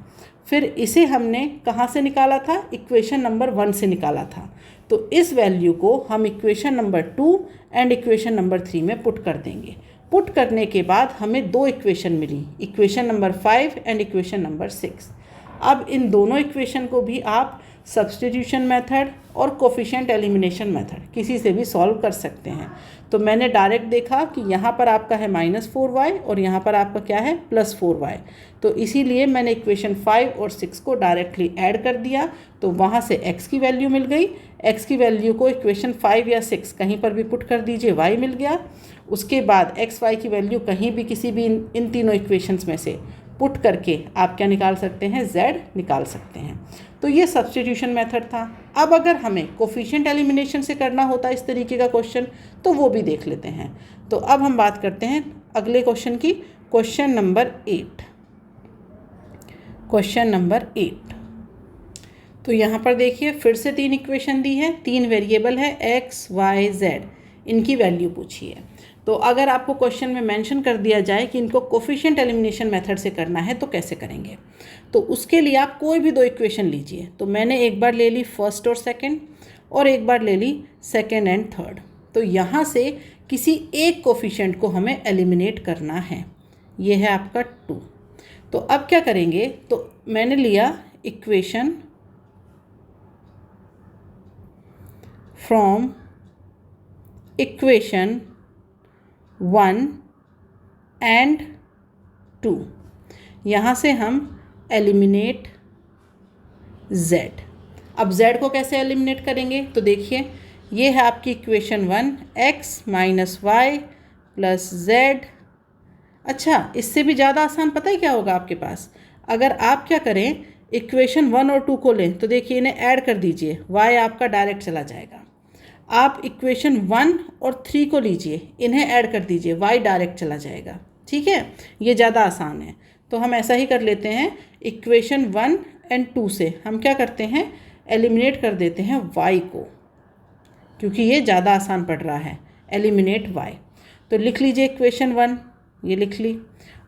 Speaker 1: फिर इसे हमने कहाँ से निकाला था, इक्वेशन नंबर 1 से निकाला था। तो इस वैल्यू को हम equation number 2 and equation number 3 में पुट कर देंगे। पुट करने के बाद हमें 2 इक्वेशन मिली, equation number 5 and equation number 6। अब इन दोनों इक्वेशन को भी आप सब्स्टिट्यूशन मेथड और कोफिशिएंट एलिमिनेशन मेथड किसी से भी सॉल्व कर सकते हैं। तो मैंने डायरेक्ट देखा कि यहाँ पर आपका है -4y और यहाँ पर आपका क्या है +4y। तो इसीलिए मैंने इक्वेशन 5 और 6 को डायरेक्टली ऐड कर दिया। तो वहाँ से x की वैल्यू मिल गई, x की वैल्यू को इक्वेशन 5 या 6 कहीं पर भी पुट कर दीजिए, y मिल गया। उसके बाद x y की वैल्यू कहीं भी किसी भी इन तीनों इक्वेशंस में से पुट करके आप क्या निकाल सकते हैं, z निकाल सकते हैं। तो ये सब्स्टिट्यूशन मेथड था। अब अगर हमें कोफिशिएंट एलिमिनेशन से करना होता इस तरीके का क्वेश्चन, तो वो भी देख लेते हैं। तो अब हम बात करते हैं अगले क्वेश्चन की, क्वेश्चन नंबर 8। क्वेश्चन नंबर 8, तो यहाँ पर देखिए फिर से 3 इक्वेशन दी है, 3 वेरिएबल है x, y, z, इनकी वैल्यू पूछी है। तो अगर आपको क्वेश्चन में मेंशन कर दिया जाए कि इनको कोफिशिएंट एलिमिनेशन मेथड से करना है तो कैसे करेंगे, तो उसके लिए आप कोई भी 2 इक्वेशन लीजिए। तो मैंने एक बार ले ली फर्स्ट और सेकंड, और एक बार ले ली सेकंड एंड थर्ड। तो यहाँ से किसी एक कोफिशिएंट को हमें एलिमिनेट करना है, ये है आपका 2। तो अब क्या करेंगे, तो मैंने लिया इक्वेशन फ्रॉम इक्वेशन 1 एंड 2, यहाँ से हम एलिमिनेट z। अब z को कैसे एलिमिनेट करेंगे, तो देखिए ये है आपकी इक्वेशन 1, x - y + z। अच्छा, इससे भी ज़्यादा आसान पता है क्या होगा आपके पास, अगर आप क्या करें, इक्वेशन 1 और 2 को लें, तो देखिए इन्हें ऐड कर दीजिए, y आपका डायरेक्ट चला जाएगा। आप इक्वेशन 1 और 3 को लीजिए, इन्हें ऐड कर दीजिए, y डायरेक्ट चला जाएगा, ठीक है। ये ज़्यादा आसान है। तो हम ऐसा ही कर लेते हैं, इक्वेशन 1 एंड 2 से हम क्या करते हैं, एलिमिनेट कर देते हैं y को, क्योंकि ये ज़्यादा आसान पड़ रहा है, एलिमिनेट y। तो लिख लीजिए इक्वेशन 1, ये लिख ली।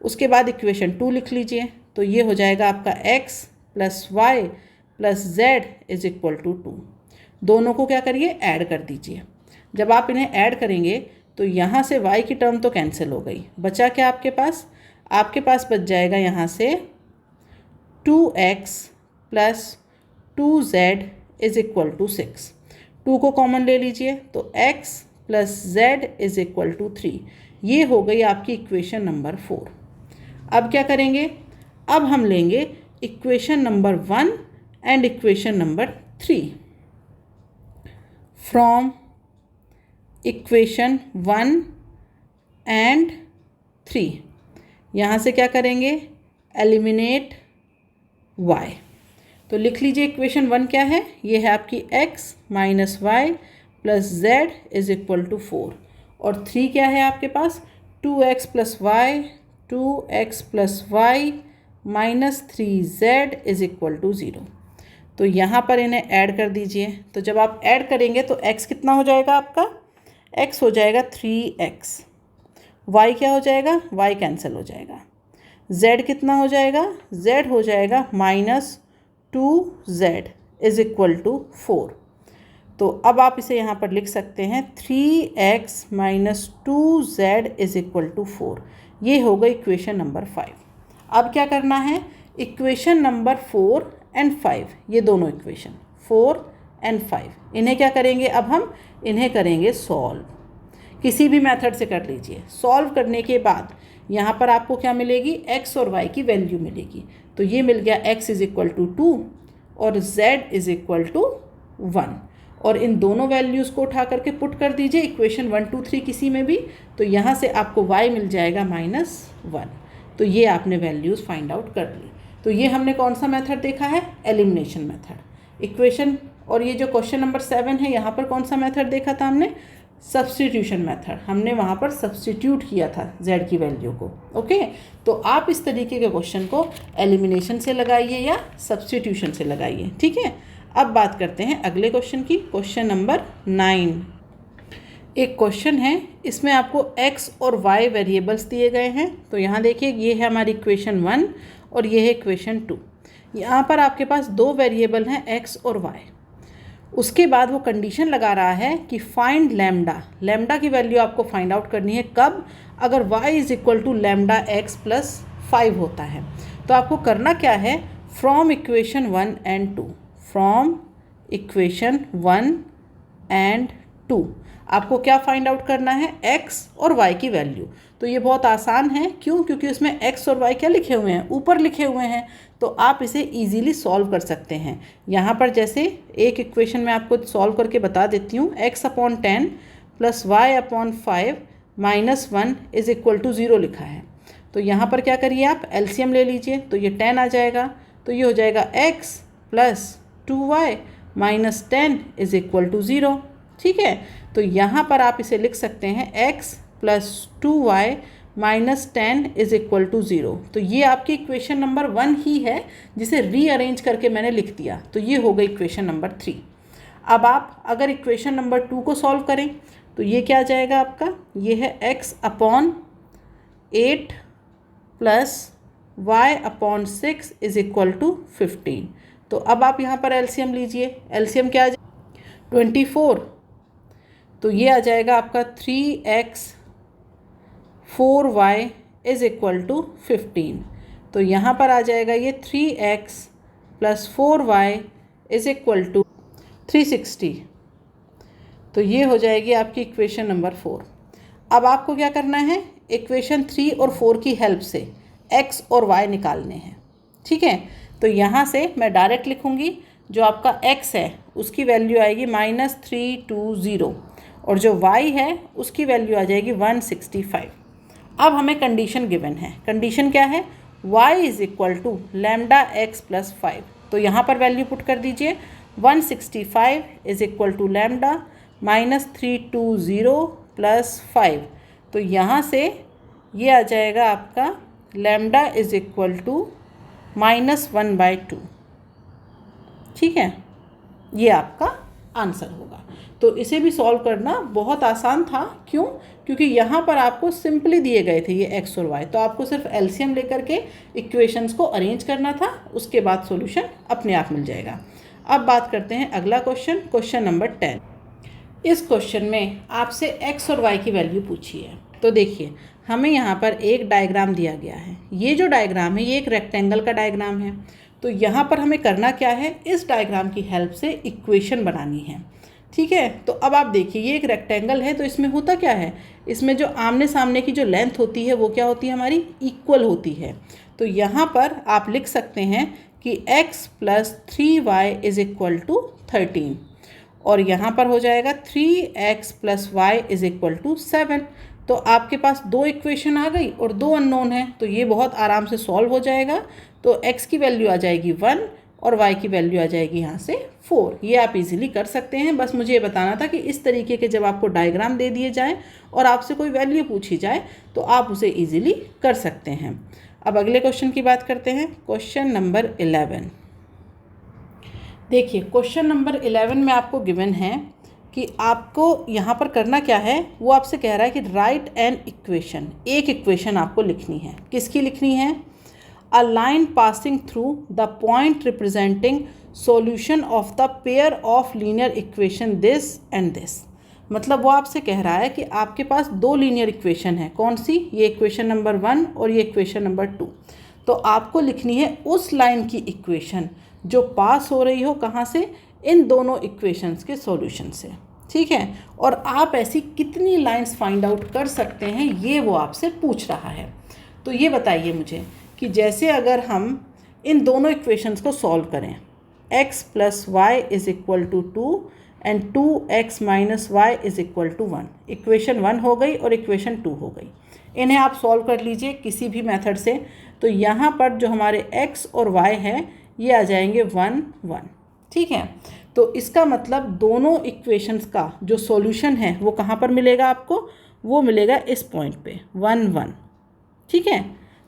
Speaker 1: उसके बाद इक्वेशन 2 लिख लीजिए, तो ये हो जाएगा आपका x + y + z = 2। दोनों को क्या करिए, ऐड कर दीजिए। जब आप इन्हें ऐड करेंगे तो यहाँ से y की टर्म तो कैंसिल हो गई, बचा क्या आपके पास, आपके पास बच जाएगा यहाँ से 2x + 2z = 6। 2 को कॉमन ले लीजिए, तो x + z = 3। ये हो गई आपकी इक्वेशन नंबर 4। अब क्या करेंगे, अब हम लेंगे equation number 1 and equation number 3। From equation 1 and 3, यहाँ से क्या करेंगे, एलिमिनेट y। तो लिख लीजिए इक्वेशन 1 क्या है, ये है आपकी x - y plus z is equal to 4 और 3 क्या है आपके पास 2x plus y 2x plus y minus 3z is equal to 0। तो यहाँ पर इन्हें ऐड कर दीजिए। तो जब आप ऐड करेंगे तो x कितना हो जाएगा आपका, x हो जाएगा 3x, y क्या हो जाएगा, y कैंसिल हो जाएगा, z कितना हो जाएगा, z हो जाएगा minus 2z is equal to 4। तो अब आप इसे यहाँ पर लिख सकते हैं 3x minus 2z is equal to 4। ये हो गई इक्वेशन नंबर 5। अब क्या करना है, इक्वेशन नंबर 4 एंड 5, ये दोनों इक्वेशन 4 एंड 5 इन्हें क्या करेंगे, अब हम इन्हें करेंगे सॉल्व। किसी भी मेथड से कर लीजिए। सॉल्व करने के बाद यहाँ पर आपको क्या मिलेगी, x और y की वैल्यू मिलेगी। तो ये मिल गया x इज इक्वल टू 2 और z इज इक्वल टू 1 और इन दोनों वैल्यूज़ को उठा करके पुट कर दीजिए इक्वेशन 1 2 3 किसी में भी। तो यहाँ से आपको y मिल जाएगा -1। तो ये आपने वैल्यूज़ फाइंड आउट कर ली। तो ये हमने कौन सा मेथड देखा है, एलिमिनेशन मेथड इक्वेशन। और ये जो क्वेश्चन नंबर 7 है यहाँ पर कौन सा मेथड देखा था हमने, सब्स्टिट्यूशन मेथड। हमने वहाँ पर सब्स्टिट्यूट किया था z की वैल्यू को। ओके, तो आप इस तरीके के क्वेश्चन को एलिमिनेशन से लगाइए या सब्स्टिट्यूशन से लगाइए। ठीक है, अब बात करते हैं अगले क्वेश्चन की। क्वेश्चन नंबर 9 एक क्वेश्चन है, इसमें आपको x और y वेरिएबल्स दिए गए हैं। तो यहाँ देखिए, ये है हमारी इक्वेशन 1 और ये है इक्वेशन 2। यहाँ पर आपके पास दो वेरिएबल हैं x और y। उसके बाद वो कंडीशन लगा रहा है कि फाइंड लैम्डा, लैम्डा की वैल्यू आपको फाइंड आउट करनी है कब, अगर y is equal to lambda x plus 5 होता है। तो आपको करना क्या है, from equation 1 and 2, from equation 1 and 2 आपको क्या फाइंड आउट करना है, x और y की वैल्यू। तो ये बहुत आसान है, क्यों, क्योंकि उसमें x और y क्या लिखे हुए हैं, ऊपर लिखे हुए हैं। तो आप इसे इजीली सॉल्व कर सकते हैं। यहाँ पर जैसे एक इक्वेशन में आपको सॉल्व करके बता देती हूँ, x/10 plus y/5 minus 1 is equal to 0 लिखा है। तो यहाँ पर क्या करिए, आप एलसीएम ले लीजिए। तो ये 10 आ जाएगा, तो ये हो जाएगा x plus 2y minus 10 is equal to 0। ठीक है, तो यहाँ पर आप इसे लिख सकते हैं x plus 2y minus 10 is equal to 0। तो ये आपकी इक्वेशन नंबर 1 ही है, जिसे रीअरेंज करके मैंने लिख दिया। तो ये हो गई इक्वेशन नंबर 3। अब आप अगर इक्वेशन नंबर 2 को सॉल्व करें तो ये क्या आ जाएगा आपका, ये है x/8 plus y/6 is equal to 15। तो अब आप यहाँ पर एलसीएम लीजिए। एलसीएम क्या आ जाएगा, 24। तो ये आ जाएगा आपका 3x 4y is equal to 15। तो यहाँ पर आ जाएगा ये 3x plus 4y is equal to 360। तो ये हो जाएगी आपकी इक्वेशन नंबर 4। अब आपको क्या करना है, इक्वेशन 3 और 4 की हेल्प से x और y निकालने हैं। ठीक है, तो यहाँ से मैं डायरेक्ट लिखूँगी, जो आपका x है उसकी वैल्यू आएगी -320 और जो y है उसकी वैल्यू आ जाएगी 165। अब हमें कंडीशन गिवन है। कंडीशन क्या है, y is equal to lambda x plus 5। तो यहाँ पर वैल्यू पुट कर दीजिए, 165 is equal to lambda -320 plus 5। तो यहाँ से ये आ जाएगा आपका लैम्डा इज इक्वल टू -1/2। ठीक है, ये आपका आंसर होगा। तो इसे भी सॉल्व करना बहुत आसान था। क्यों, क्योंकि यहाँ पर आपको सिंपली दिए गए थे ये x और y। तो आपको सिर्फ एलसीएम लेकर के इक्वेशंस को अरेंज करना था, उसके बाद सॉल्यूशन अपने आप मिल जाएगा। अब बात करते हैं अगला क्वेश्चन, क्वेश्चन नंबर 10। इस क्वेश्चन में आपसे x और y की वैल्यू पूछी है। तो देखिए, हमें यहाँ पर एक डायग्राम दिया गया है। ये जो डायग्राम है ये एक रेक्टेंगल का डायग्राम है। तो यहाँ पर हमें करना क्या है, इस डायग्राम की हेल्प से इक्वेशन बनानी है। ठीक है, तो अब आप देखिए, ये एक रेक्टेंगल है। तो इसमें होता क्या है, इसमें जो आमने सामने की जो लेंथ होती है वो क्या होती है, हमारी इक्वल होती है। तो यहाँ पर आप लिख सकते हैं कि x plus 3y is equal to 13 और यहाँ पर हो जाएगा 3x plus y is equal to 7। तो आपके पास दो इक्वेशन आ गई और दो अननोन है। तो ये बहुत आराम से सॉल्व हो जाएगा। तो x की वैल्यू आ जाएगी 1 और y की वैल्यू आ जाएगी यहाँ से 4। ये आप इजीली कर सकते हैं। बस मुझे ये बताना था कि इस तरीके के जब आपको डायग्राम दे दिए जाएँ और आपसे कोई वैल्यू पूछी जाए तो आप उसे ईजिली कर सकते हैं। अब अगले क्वेश्चन की बात करते हैं। Question number 11। देखिए क्वेश्चन नंबर 11 में आपको गिवन है कि आपको यहाँ पर करना क्या है। वो आपसे कह रहा है कि राइट एन इक्वेशन, एक इक्वेशन आपको लिखनी है। किसकी लिखनी है? A line passing through the point representing solution of the pair of linear equation this and this. मतलब वो आपसे कह रहा है कि आपके पास दो लीनियर इक्वेशन है। कौन सी? ये इक्वेशन नंबर 1 और ये इक्वेशन नंबर 2। तो आपको लिखनी है उस लाइन की इक्वेशन जो पास हो रही हो कहाँ से? इन दोनों इक्वेशंस के सॉल्यूशन से। ठीक है, और आप ऐसी कितनी लाइंस फाइंड आउट कर सकते हैं ये वो आपसे पूछ रहा है। तो ये बताइए मुझे कि जैसे अगर हम इन दोनों इक्वेशंस को सॉल्व करें, x + y = 2 and 2x - y = 1। Equation 1 हो गई और इक्वेशन 2 हो गई। इन्हें आप सॉल्व कर लीजिए किसी भी मेथड से। तो यहाँ पर जो हमारे x और y है ये आ जाएंगे 1 1। ठीक है, तो इसका मतलब दोनों इक्वेशंस का जो सॉल्यूशन है वो कहाँ पर मिलेगा आपको? वो मिलेगा इस पॉइंट पे 1 1। ठीक है,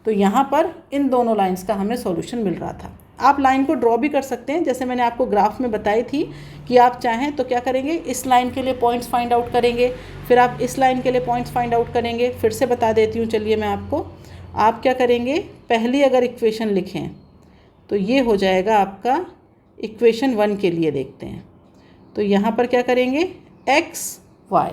Speaker 1: तो यहाँ पर इन दोनों लाइंस का हमें सॉल्यूशन मिल रहा था। आप लाइन को ड्रॉ भी कर सकते हैं, जैसे मैंने आपको ग्राफ में बताई थी कि आप चाहें तो क्या करेंगे, इस लाइन के लिए पॉइंट्स फाइंड आउट करेंगे, फिर आप इस लाइन के लिए पॉइंट्स फाइंड आउट करेंगे। फिर से बता देती हूँ, चलिए मैं आपको। आप क्या करेंगे, पहली अगर इक्वेशन लिखें तो ये हो जाएगा आपका इक्वेशन 1 के लिए। देखते हैं तो यहाँ पर क्या करेंगे, x y।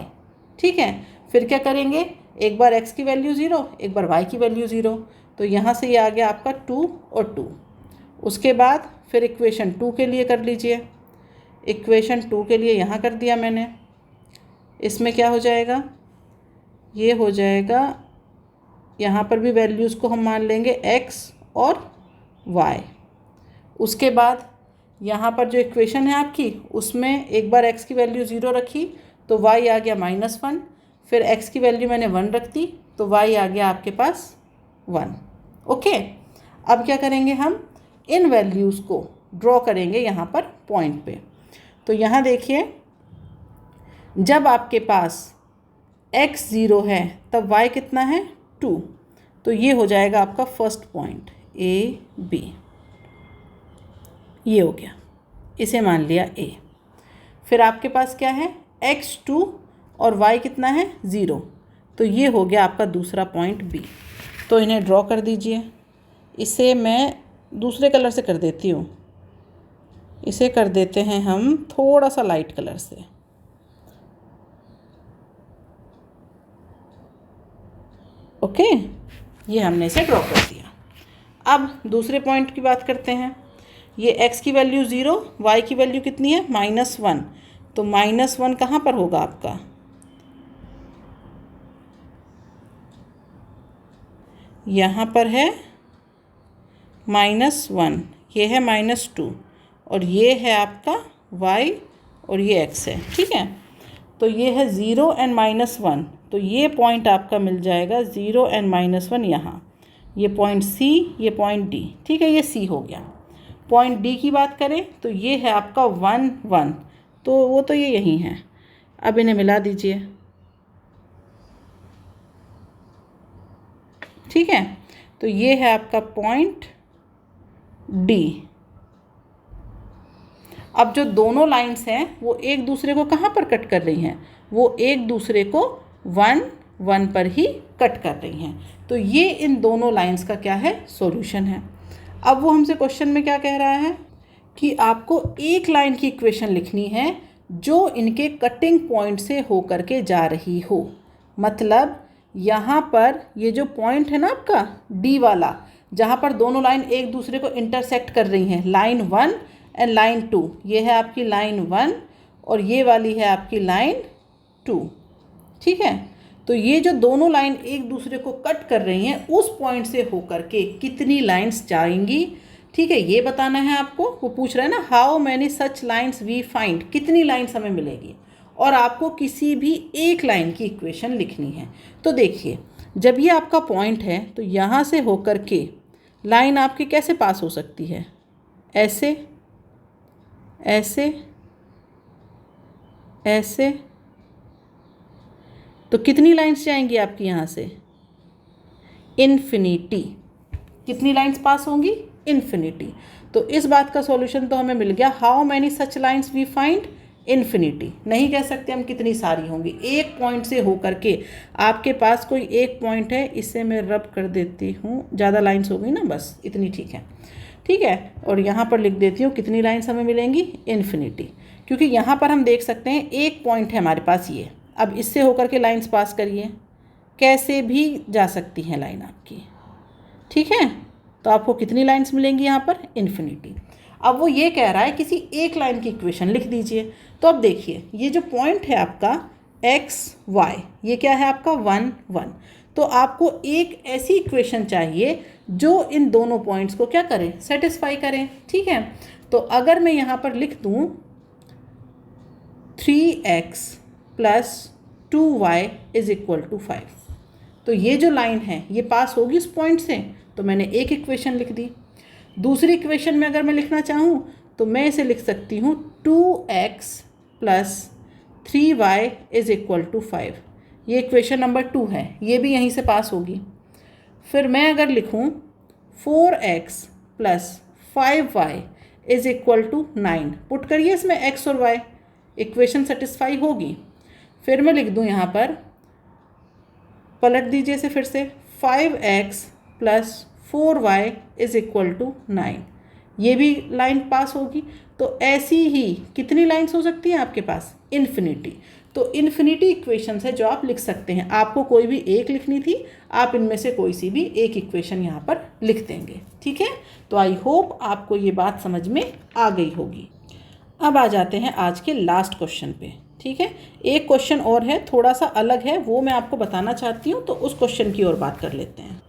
Speaker 1: ठीक है, फिर क्या करेंगे, एक बार x की वैल्यू 0, एक बार y की वैल्यू 0। तो यहाँ से ये आ गया आपका 2 और 2। उसके बाद फिर इक्वेशन 2 के लिए कर लीजिए। इक्वेशन 2 के लिए यहाँ कर दिया मैंने। इसमें क्या हो जाएगा, ये हो जाएगा, यहाँ पर भी वैल्यूज़ को हम मान लेंगे x और y। उसके बाद यहाँ पर जो इक्वेशन है आपकी, उसमें एक बार x की वैल्यू 0 रखी तो y आ गया -1। फिर x की वैल्यू मैंने 1 रख दी तो y आ गया आपके पास 1। ओके, अब क्या करेंगे, हम इन वैल्यूज़ को ड्रॉ करेंगे यहाँ पर पॉइंट पे। तो यहाँ देखिए, जब आपके पास x 0 है तब y कितना है, 2। तो ये हो जाएगा आपका फर्स्ट पॉइंट A B। ये हो गया, इसे मान लिया A। फिर आपके पास क्या है, x 2 और y कितना है, 0। तो ये हो गया आपका दूसरा पॉइंट B। तो इन्हें ड्रॉ कर दीजिए। इसे मैं दूसरे कलर से कर देती हूँ। इसे कर देते हैं हम थोड़ा सा लाइट कलर से। ओके, ये हमने इसे ड्रॉ कर दिया। अब दूसरे पॉइंट की बात करते हैं। ये x की वैल्यू 0, y की वैल्यू कितनी है, -1। तो -1 कहाँ पर होगा आपका, यहाँ पर है -1, ये है -2 और ये है आपका y और ये x है। ठीक है, तो ये है 0 एंड -1। तो ये पॉइंट आपका मिल जाएगा 0 एंड -1 यहाँ। ये पॉइंट C, ये पॉइंट D। ठीक है, ये C हो गया। पॉइंट D की बात करें तो ये है आपका 1 1। तो वो तो ये यहीं है। अब इन्हें मिला दीजिए। ठीक है, तो ये है आपका पॉइंट D। अब जो दोनों लाइंस हैं वो एक दूसरे को कहाँ पर कट कर रही हैं, वो एक दूसरे को 1 1 पर ही कट कर रही हैं। तो ये इन दोनों लाइंस का क्या है, सॉल्यूशन है। अब वो हमसे क्वेश्चन में क्या कह रहा है कि आपको एक लाइन की इक्वेशन लिखनी है जो इनके कटिंग पॉइंट से होकर के जा रही हो। मतलब यहाँ पर ये जो पॉइंट है ना आपका D वाला, जहाँ पर दोनों लाइन एक दूसरे को इंटरसेक्ट कर रही हैं, लाइन 1 एंड लाइन 2। ये है आपकी लाइन 1 और ये वाली है आपकी लाइन 2। ठीक है, तो ये जो दोनों लाइन एक दूसरे को कट कर रही हैं, उस पॉइंट से होकर के कितनी लाइंस जाएंगी, ठीक है, ये बताना है आपको। वो पूछ रहा है ना, how many such lines we find, कितनी लाइंस हमें मिलेगी, और आपको किसी भी एक लाइन की इक्वेशन लिखनी है। तो देखिए, जब ये आपका पॉइंट है तो यहाँ से होकर के लाइन आपकी कैसे पास हो सकती है, ऐसे, ऐसे, ऐसे, तो कितनी लाइंस जाएंगी आपकी यहाँ से? इन्फिनिटी। कितनी लाइंस पास होंगी? इन्फिनिटी। तो इस बात का सॉल्यूशन तो हमें मिल गया। How many such lines we find? Infinity. नहीं कह सकते हम कितनी सारी होंगी। एक पॉइंट से हो करके आपके पास कोई एक पॉइंट है, इसे मैं रब कर देती हूँ, ज़्यादा लाइंस हो गई ना, बस इतनी ठीक है, ठीक है। और यहाँ पर लिख देती हूँ कितनी लाइंस हमें मिलेंगी? इन्फिनिटी। क्योंकि यहाँ पर हम देख सकते हैं एक पॉइंट है हमारे पास ये। अब इससे होकर के लाइंस पास करिए, कैसे भी जा सकती हैं लाइन आपकी, ठीक है। तो आपको कितनी लाइंस मिलेंगी यहाँ पर? इन्फिनिटी। अब वो ये कह रहा है किसी एक लाइन की इक्वेशन लिख दीजिए। तो अब देखिए ये जो पॉइंट है आपका एक्स वाई, ये क्या है आपका? 1 1। तो आपको एक ऐसी इक्वेशन चाहिए जो इन दोनों पॉइंट्स को क्या करें? सेटिस्फाई करें, ठीक है। तो अगर मैं यहाँ पर लिख दूँ 3x + 2y = 5, तो ये जो लाइन है ये पास होगी उस पॉइंट से। तो मैंने एक इक्वेशन लिख दी। दूसरी इक्वेशन में अगर मैं लिखना चाहूँ तो मैं इसे लिख सकती हूँ 2x + 3y = 5। ये इक्वेशन नंबर 2 है, ये भी यहीं से पास होगी। फिर मैं अगर लिखूँ 4x + 5y = 9, पुट करिए इसमें x और y, इक्वेशन सेटिस्फाई होगी। फिर मैं लिख दूँ यहाँ पर, पलट दीजिए इसे फिर से, 5x + 4y = 9, ये भी लाइन पास होगी। तो ऐसी ही कितनी लाइंस हो सकती हैं आपके पास? इन्फिनिटी। तो इन्फिनिटी इक्वेशंस है जो आप लिख सकते हैं। आपको कोई भी एक लिखनी थी, आप इनमें से कोई सी भी एक इक्वेशन यहाँ पर लिख देंगे, ठीक है। तो आई होप आपको ये बात समझ में आ गई होगी। अब आ जाते हैं आज के लास्ट क्वेश्चन पे, ठीक है। एक क्वेश्चन और है, थोड़ा सा अलग है, वो मैं आपको बताना चाहती हूँ, तो उस क्वेश्चन की ओर बात कर लेते हैं।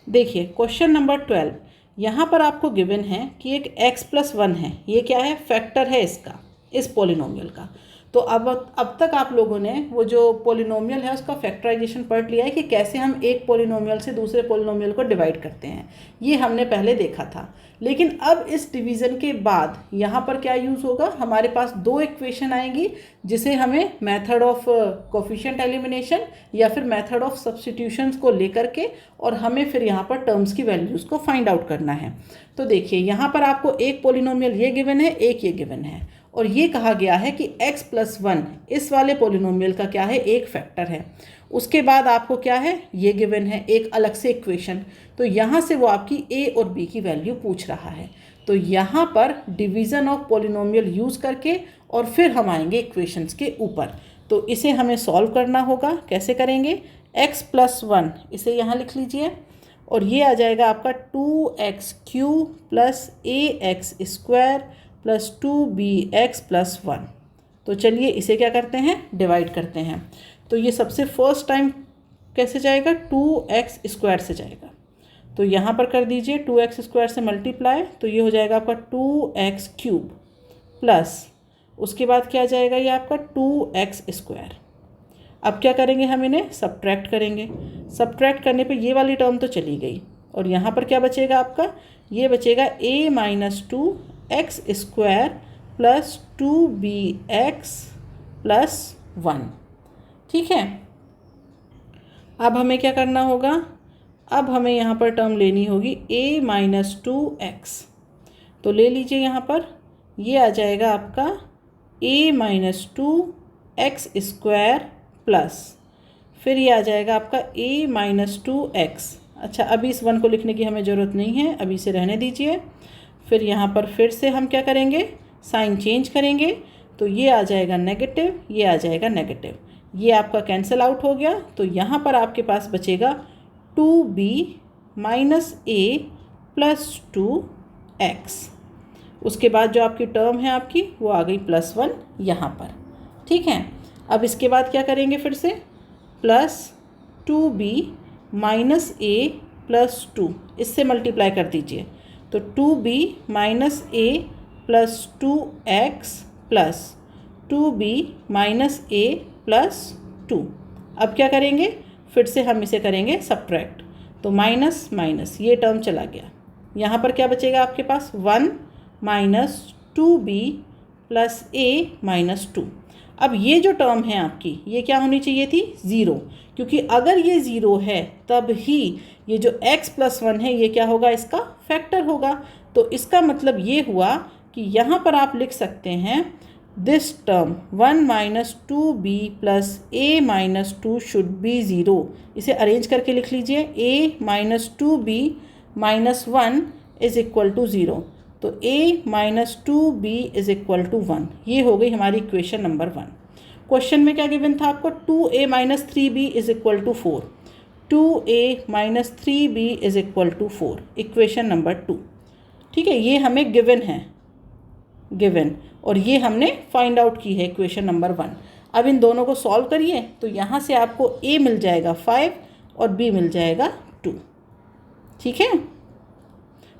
Speaker 1: देखिए क्वेश्चन नंबर 12, यहाँ पर आपको गिवन है कि एक x + 1 है, ये क्या है? फैक्टर है इसका, इस पोलिनोमियल का। तो अब तक आप लोगों ने वो जो पोलिनोमियल है उसका फैक्टराइजेशन पढ़ लिया है कि कैसे हम एक पोलिनोमियल से दूसरे पोलिनोमियल को डिवाइड करते हैं, ये हमने पहले देखा था। लेकिन अब इस डिवीज़न के बाद यहाँ पर क्या यूज़ होगा? हमारे पास दो इक्वेशन आएंगी जिसे हमें मेथड ऑफ कोफिशिएंट एलिमिनेशन या फिर मेथड ऑफ सब्स्टिट्यूशंस को लेकर के और हमें फिर यहाँ पर टर्म्स की वैल्यूज़ को फाइंड आउट करना है। तो देखिए यहाँ पर आपको एक पोलिनोमियल ये गिवन है, एक ये गिवन है, और ये कहा गया है कि x + 1 इस वाले पोलिनोमियल का क्या है? एक फैक्टर है। उसके बाद आपको क्या है? ये गिवन है एक अलग से इक्वेशन। तो यहाँ से वो आपकी a और b की वैल्यू पूछ रहा है। तो यहाँ पर डिवीज़न ऑफ पोलिनोमियल यूज़ करके और फिर हम आएंगे इक्वेशंस के ऊपर। तो इसे हमें सॉल्व करना होगा। कैसे करेंगे? x + 1 इसे यहाँ लिख लीजिए, और ये आ जाएगा आपका 2x³ + ax² + 2bx + 1। तो चलिए इसे क्या करते हैं? डिवाइड करते हैं। तो ये सबसे फर्स्ट टाइम कैसे जाएगा? 2x² से जाएगा। तो यहाँ पर कर दीजिए 2x² से मल्टीप्लाई, तो ये हो जाएगा आपका 2x³ प्लस उसके बाद क्या जाएगा? ये आपका 2x²। अब क्या करेंगे? हम इन्हें सब्ट्रैक्ट करेंगे। सब्ट्रैक्ट करने पे ये वाली टर्म तो चली गई, और यहाँ पर क्या बचेगा आपका? ये बचेगा a - 2x² + 2bx + 1, ठीक है। अब हमें क्या करना होगा? अब हमें यहाँ पर टर्म लेनी होगी a - 2x। तो ले लीजिए यहाँ पर, ये आ जाएगा आपका a - 2x² प्लस, फिर ये आ जाएगा आपका a - 2x। अच्छा, अभी इस 1 को लिखने की हमें ज़रूरत नहीं है, अभी इसे रहने दीजिए। फिर यहाँ पर फिर से हम क्या करेंगे? साइन चेंज करेंगे। तो ये आ जाएगा नेगेटिव, ये आ जाएगा नेगेटिव, ये आपका कैंसिल आउट हो गया। तो यहाँ पर आपके पास बचेगा 2b - a + 2x। उसके बाद जो आपकी टर्म है आपकी वो आ गई +1 यहाँ पर, ठीक है। अब इसके बाद क्या करेंगे? फिर से +2b - a + 2, इससे मल्टीप्लाई कर दीजिए। तो 2b - a + 2x plus 2b - a + 2। अब क्या करेंगे? फिर से हम इसे करेंगे सब्ट्रैक्ट। तो माइनस माइनस ये टर्म चला गया। यहाँ पर क्या बचेगा आपके पास? 1 - 2b प्लस a माइनस 2। अब ये जो टर्म है आपकी ये क्या होनी चाहिए थी 0, क्योंकि अगर ये 0 है तब ही ये जो x प्लस 1 है ये क्या होगा, इसका फैक्टर होगा। तो इसका मतलब ये हुआ कि यहाँ पर आप लिख सकते हैं this term 1 minus 2b plus a minus 2 should be 0। इसे अरेंज करके लिख लीजिए, a minus 2b minus 1 is equal to 0। तो a minus 2b is equal to 1। ये हो गई हमारी इक्वेशन नंबर 1। क्वेश्चन में क्या गिवन था आपको, 2a minus 3b is equal to 4। 2a minus 3b is equal to 4, equation number 2। ठीक है, ये हमें गिवन है, गिवन, और ये हमने फाइंड आउट की है इक्वेशन नंबर 1। अब इन दोनों को सॉल्व करिए तो यहाँ से आपको a मिल जाएगा 5 और b मिल जाएगा 2। ठीक है,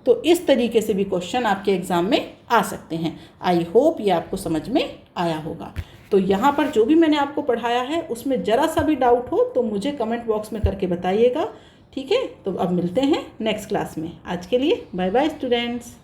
Speaker 1: तो इस तरीके से भी क्वेश्चन आपके एग्ज़ाम में आ सकते हैं। आई होप ये आपको समझ में आया होगा। तो यहाँ पर जो भी मैंने आपको पढ़ाया है उसमें ज़रा सा भी डाउट हो तो मुझे कमेंट बॉक्स में करके बताइएगा। ठीक है, तो अब मिलते हैं नेक्स्ट क्लास में। आज के लिए बाय बाय स्टूडेंट्स।